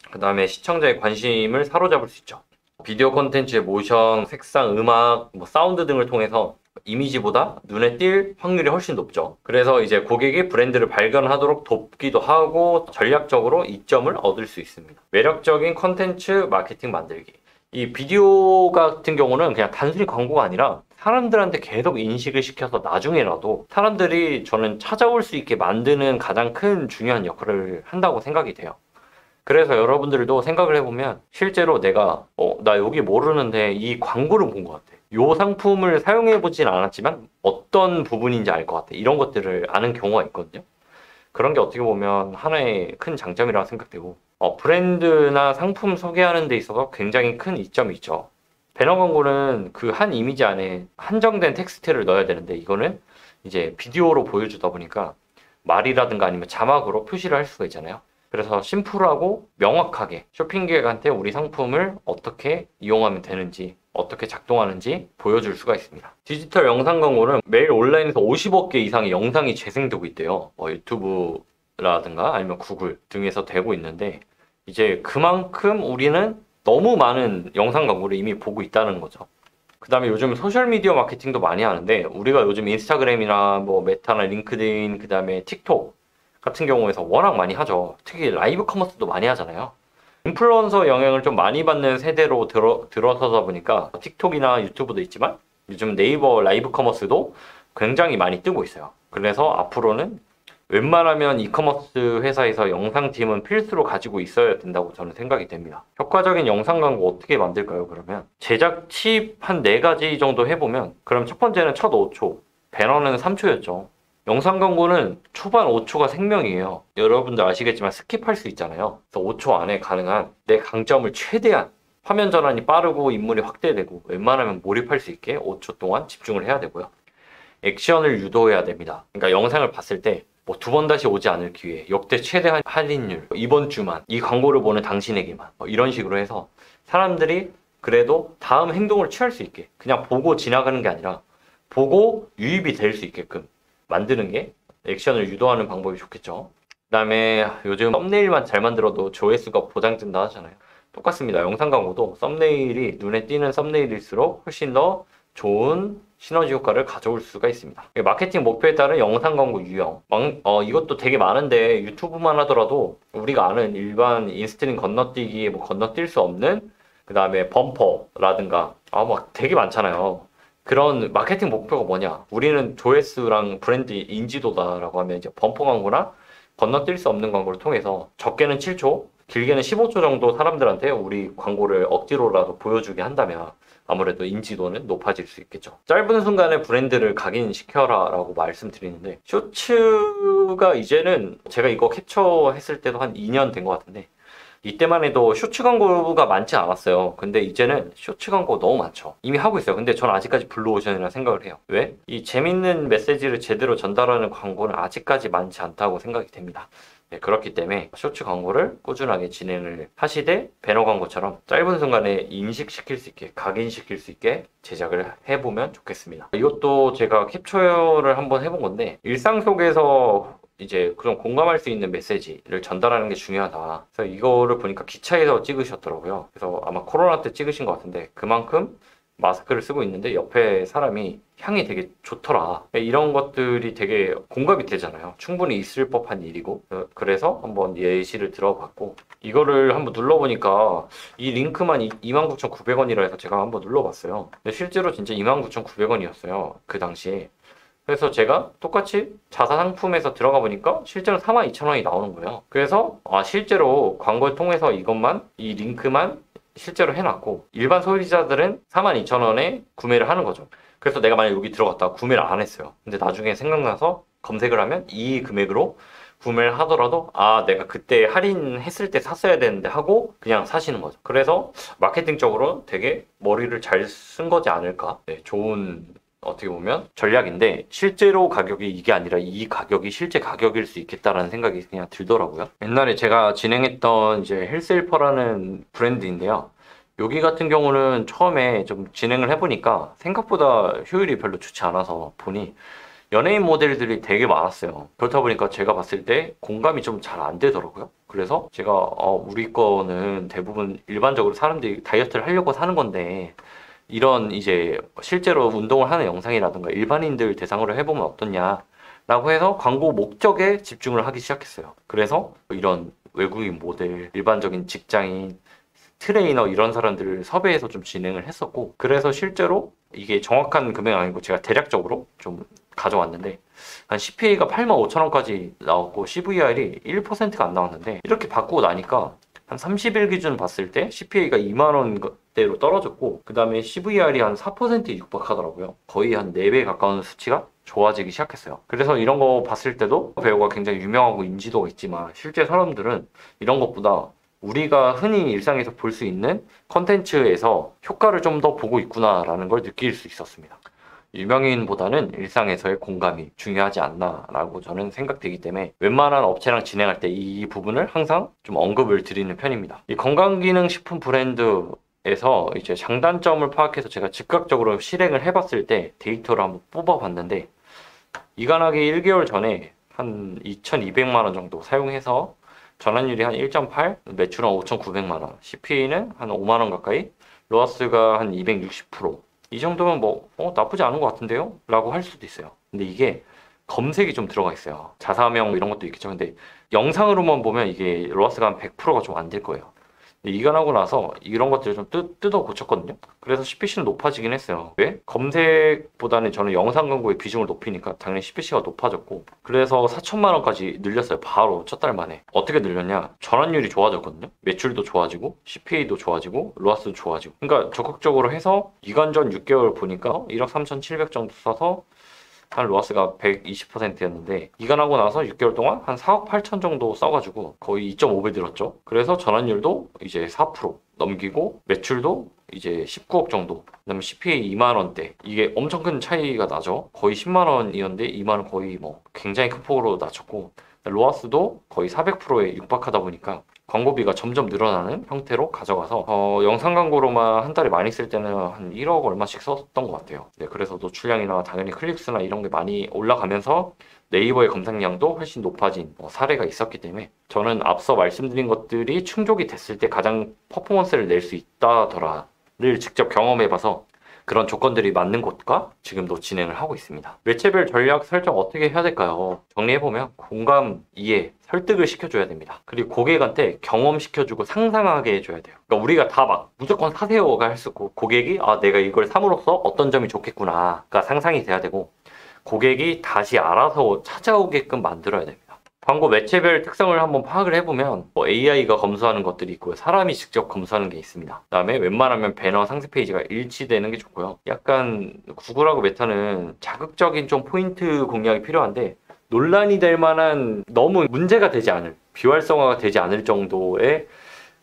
그 다음에 시청자의 관심을 사로잡을 수 있죠. 비디오 콘텐츠의 모션, 색상, 음악, 사운드 등을 통해서 이미지보다 눈에 띌 확률이 훨씬 높죠. 그래서 이제 고객이 브랜드를 발견하도록 돕기도 하고 전략적으로 이점을 얻을 수 있습니다. 매력적인 콘텐츠 마케팅 만들기. 이 비디오 같은 경우는 그냥 단순히 광고가 아니라 사람들한테 계속 인식을 시켜서 나중에라도 사람들이 저는 찾아올 수 있게 만드는 가장 큰 중요한 역할을 한다고 생각이 돼요. 그래서 여러분들도 생각을 해보면 실제로 내가 나 여기 모르는데 이 광고를 본 것 같아. 이 상품을 사용해보진 않았지만 어떤 부분인지 알 것 같아. 이런 것들을 아는 경우가 있거든요. 그런 게 어떻게 보면 하나의 큰 장점이라고 생각되고 브랜드나 상품 소개하는 데 있어서 굉장히 큰 이점이 있죠. 배너 광고는 그 한 이미지 안에 한정된 텍스트를 넣어야 되는데 이거는 이제 비디오로 보여주다 보니까 말이라든가 아니면 자막으로 표시를 할 수가 있잖아요. 그래서 심플하고 명확하게 쇼핑객한테 우리 상품을 어떻게 이용하면 되는지 어떻게 작동하는지 보여줄 수가 있습니다. 디지털 영상 광고는 매일 온라인에서 50억 개 이상의 영상이 재생되고 있대요. 유튜브라든가 아니면 구글 등에서 되고 있는데 이제 그만큼 우리는 너무 많은 영상 광고를 이미 보고 있다는 거죠. 그 다음에 요즘 소셜미디어 마케팅도 많이 하는데 우리가 요즘 인스타그램이나 메타나 링크드인 그 다음에 틱톡 같은 경우에서 워낙 많이 하죠. 특히 라이브 커머스도 많이 하잖아요. 인플루언서 영향을 좀 많이 받는 세대로 들어서다 보니까 틱톡이나 유튜브도 있지만 요즘 네이버 라이브 커머스도 굉장히 많이 뜨고 있어요. 그래서 앞으로는 웬만하면 이커머스 회사에서 영상팀은 필수로 가지고 있어야 된다고 저는 생각이 됩니다. 효과적인 영상 광고 어떻게 만들까요? 그러면 제작 팁 한 4가지 정도 해보면, 그럼 첫 번째는 첫 5초, 배너는 3초였죠. 영상 광고는 초반 5초가 생명이에요. 여러분들 아시겠지만 스킵할 수 있잖아요. 그래서 5초 안에 가능한 내 강점을 최대한, 화면 전환이 빠르고 인물이 확대되고 웬만하면 몰입할 수 있게 5초 동안 집중을 해야 되고요. 액션을 유도해야 됩니다. 그러니까 영상을 봤을 때 뭐 2번 다시 오지 않을 기회, 역대 최대 할인율, 이번 주만, 이 광고를 보는 당신에게만, 이런 식으로 해서 사람들이 그래도 다음 행동을 취할 수 있게, 그냥 보고 지나가는 게 아니라 보고 유입이 될 수 있게끔 만드는 게 액션을 유도하는 방법이 좋겠죠. 그 다음에 요즘 썸네일만 잘 만들어도 조회수가 보장된다 하잖아요. 똑같습니다. 영상 광고도 썸네일이 눈에 띄는 썸네일일수록 훨씬 더 좋은 시너지 효과를 가져올 수가 있습니다. 마케팅 목표에 따른 영상 광고 유형, 이것도 되게 많은데 유튜브만 하더라도 우리가 아는 일반 인스트림 건너뛰기에 뭐 건너뛸 수 없는, 그 다음에 범퍼라든가 막 되게 많잖아요. 그런 마케팅 목표가 뭐냐, 우리는 조회수랑 브랜드 인지도다라고 하면 이제 범퍼 광고나 건너뛸 수 없는 광고를 통해서 적게는 7초, 길게는 15초 정도 사람들한테 우리 광고를 억지로라도 보여주게 한다면 아무래도 인지도는 높아질 수 있겠죠. 짧은 순간에 브랜드를 각인시켜라 라고 말씀드리는데, 쇼츠가 이제는 제가 이거 캡처했을 때도 한 2년 된 것 같은데, 이때만 해도 쇼츠 광고가 많지 않았어요. 근데 이제는 쇼츠 광고 너무 많죠. 이미 하고 있어요. 근데 저는 아직까지 블루오션이라 생각을 해요. 왜? 이 재밌는 메시지를 제대로 전달하는 광고는 아직까지 많지 않다고 생각이 됩니다. 네, 그렇기 때문에 쇼츠 광고를 꾸준하게 진행을 하시되, 배너 광고처럼 짧은 순간에 인식시킬 수 있게, 각인시킬 수 있게 제작을 해보면 좋겠습니다. 이것도 제가 캡처를 한번 해본 건데, 일상 속에서 이제 그런 공감할 수 있는 메시지를 전달하는 게 중요하다. 그래서 이거를 보니까 기차에서 찍으셨더라고요. 그래서 아마 코로나 때 찍으신 것 같은데, 그만큼 마스크를 쓰고 있는데 옆에 사람이 향이 되게 좋더라. 이런 것들이 되게 공감이 되잖아요. 충분히 있을 법한 일이고. 그래서 한번 예시를 들어봤고, 이거를 한번 눌러보니까 이 링크만 29,900원이라 해서 제가 한번 눌러봤어요. 근데 실제로 진짜 29,900원이었어요. 그 당시에. 그래서 제가 똑같이 자사 상품에서 들어가 보니까 실제로 42,000원이 나오는 거예요. 그래서 실제로 광고를 통해서 이 링크만 실제로 해놨고, 일반 소비자들은 42,000원에 구매를 하는 거죠. 그래서 내가 만약 여기 들어갔다가 구매를 안 했어요. 근데 나중에 생각나서 검색을 하면 이 금액으로 구매를 하더라도 내가 그때 할인했을 때 샀어야 되는데 하고 그냥 사시는 거죠. 그래서 마케팅적으로 되게 머리를 잘 쓴 거지 않을까. 네, 좋은 어떻게 보면 전략인데, 실제로 가격이 이게 아니라 이 가격이 실제 가격일 수 있겠다라는 생각이 그냥 들더라고요. 옛날에 제가 진행했던 이제 헬스헬퍼라는 브랜드인데요. 여기 같은 경우는 처음에 좀 진행을 해보니까 생각보다 효율이 별로 좋지 않아서 보니 연예인 모델들이 되게 많았어요. 그렇다 보니까 제가 봤을 때 공감이 좀 잘 안 되더라고요. 그래서 제가 우리 거는 대부분 일반적으로 사람들이 다이어트를 하려고 사는 건데, 이런 이제 실제로 운동을 하는 영상이라든가 일반인들 대상으로 해보면 어떻냐 라고 해서 광고 목적에 집중을 하기 시작했어요. 그래서 이런 외국인 모델, 일반적인 직장인, 트레이너 이런 사람들을 섭외해서 좀 진행을 했었고, 그래서 실제로 이게 정확한 금액 아니고 제가 대략적으로 좀 가져왔는데, 한 CPA가 85,000원까지 나왔고 CVR이 1%가 안 나왔는데, 이렇게 바꾸고 나니까 한 30일 기준 봤을 때 CPA가 2만원대로 떨어졌고, 그 다음에 CVR이 한 4%에 육박하더라고요. 거의 한 4배 가까운 수치가 좋아지기 시작했어요. 그래서 이런 거 봤을 때도 배우가 굉장히 유명하고 인지도가 있지만, 실제 사람들은 이런 것보다 우리가 흔히 일상에서 볼 수 있는 컨텐츠에서 효과를 좀 더 보고 있구나라는 걸 느낄 수 있었습니다. 유명인보다는 일상에서의 공감이 중요하지 않나 라고 저는 생각되기 때문에 웬만한 업체랑 진행할 때 이 부분을 항상 좀 언급을 드리는 편입니다. 이 건강기능식품 브랜드에서 이제 장단점을 파악해서 제가 즉각적으로 실행을 해봤을 때 데이터를 한번 뽑아봤는데, 이간하게 1개월 전에 한 2,200만 원 정도 사용해서 전환율이 한 1.8, 매출은 5,900만 원, CPA는 한 5만 원 가까이, 로아스가 한 260%. 이 정도면 뭐 나쁘지 않은 것 같은데요? 라고 할 수도 있어요. 근데 이게 검색이 좀 들어가 있어요. 자사명 이런 것도 있겠죠. 근데 영상으로만 보면 이게 로아스가 한 100%가 좀 안 될 거예요. 이관하고 나서 이런 것들을 좀 뜯어 고쳤거든요. 그래서 CPC는 높아지긴 했어요. 왜? 검색보다는 저는 영상 광고의 비중을 높이니까 당연히 CPC가 높아졌고, 그래서 4천만 원까지 늘렸어요. 바로 첫 달 만에. 어떻게 늘렸냐? 전환율이 좋아졌거든요. 매출도 좋아지고 CPA도 좋아지고 로아스도 좋아지고. 그러니까 적극적으로 해서 이관전 6개월 보니까 1억 3,700 정도 써서 한 로아스가 120%였는데, 이관하고 나서 6개월 동안 한 4억 8천 정도 써가지고 거의 2.5배 늘었죠. 그래서 전환율도 이제 4% 넘기고 매출도 이제 19억 정도, 그다음에 CPA 2만 원대. 이게 엄청 큰 차이가 나죠. 거의 10만 원이었는데 2만 원 거의 뭐 굉장히 큰 폭으로 낮췄고, 로아스도 거의 400%에 육박하다 보니까 광고비가 점점 늘어나는 형태로 가져가서 영상 광고로만 한 달에 많이 쓸 때는 한 1억 얼마씩 썼던 것 같아요. 네, 그래서 노출량이나 당연히 클릭수나 이런 게 많이 올라가면서 네이버의 검색량도 훨씬 높아진 사례가 있었기 때문에, 저는 앞서 말씀드린 것들이 충족이 됐을 때 가장 퍼포먼스를 낼 수 있다더라를 직접 경험해봐서 그런 조건들이 맞는 곳과 지금도 진행을 하고 있습니다. 매체별 전략 설정 어떻게 해야 될까요? 정리해보면 공감, 이해, 설득을 시켜줘야 됩니다. 그리고 고객한테 경험시켜주고 상상하게 해줘야 돼요. 그러니까 우리가 다 막 무조건 사세요가 할 수 있고, 고객이 내가 이걸 삼으로써 어떤 점이 좋겠구나가 상상이 돼야 되고, 고객이 다시 알아서 찾아오게끔 만들어야 됩니다. 광고 매체별 특성을 한번 파악을 해보면 AI가 검수하는 것들이 있고요. 사람이 직접 검수하는 게 있습니다. 그 다음에 웬만하면 배너 상세 페이지가 일치되는 게 좋고요. 약간 구글하고 메타는 자극적인 좀 포인트 공략이 필요한데, 논란이 될 만한 너무 문제가 되지 않을, 비활성화가 되지 않을 정도의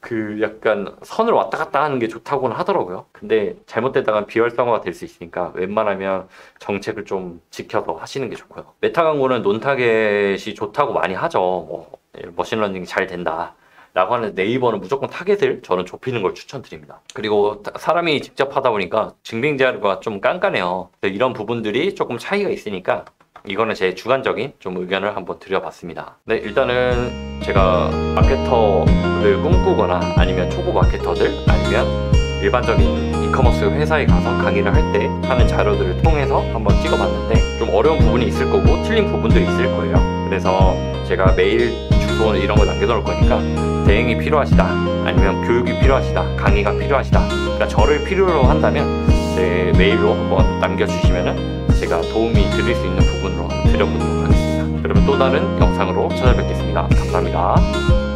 그 약간 선을 왔다 갔다 하는 게 좋다고는 하더라고요. 근데 잘못되다가 비활성화가 될 수 있으니까 웬만하면 정책을 좀 지켜서 하시는 게 좋고요. 메타 광고는 논타겟이 좋다고 많이 하죠. 머신러닝이 잘 된다 라고 하는데, 네이버는 무조건 타겟을 저는 좁히는 걸 추천드립니다. 그리고 사람이 직접 하다 보니까 증빙 자료가 좀 깐깐해요. 이런 부분들이 조금 차이가 있으니까 이거는 제 주관적인 좀 의견을 한번 드려봤습니다. 네, 일단은 제가 마케터를 꿈꾸거나 아니면 초보 마케터들 아니면 일반적인 이커머스 회사에 가서 강의를 할 때 하는 자료들을 통해서 한번 찍어봤는데, 좀 어려운 부분이 있을 거고 틀린 부분들이 있을 거예요. 그래서 제가 메일 주소 이런 거 남겨놓을 거니까 대행이 필요하시다, 아니면 교육이 필요하시다, 강의가 필요하시다, 그러니까 저를 필요로 한다면 제 메일로 한번 남겨주시면은 제가 도움이 드릴 수 있는 부분으로 드려보도록 하겠습니다. 그러면 또 다른 영상으로 찾아뵙겠습니다. 감사합니다.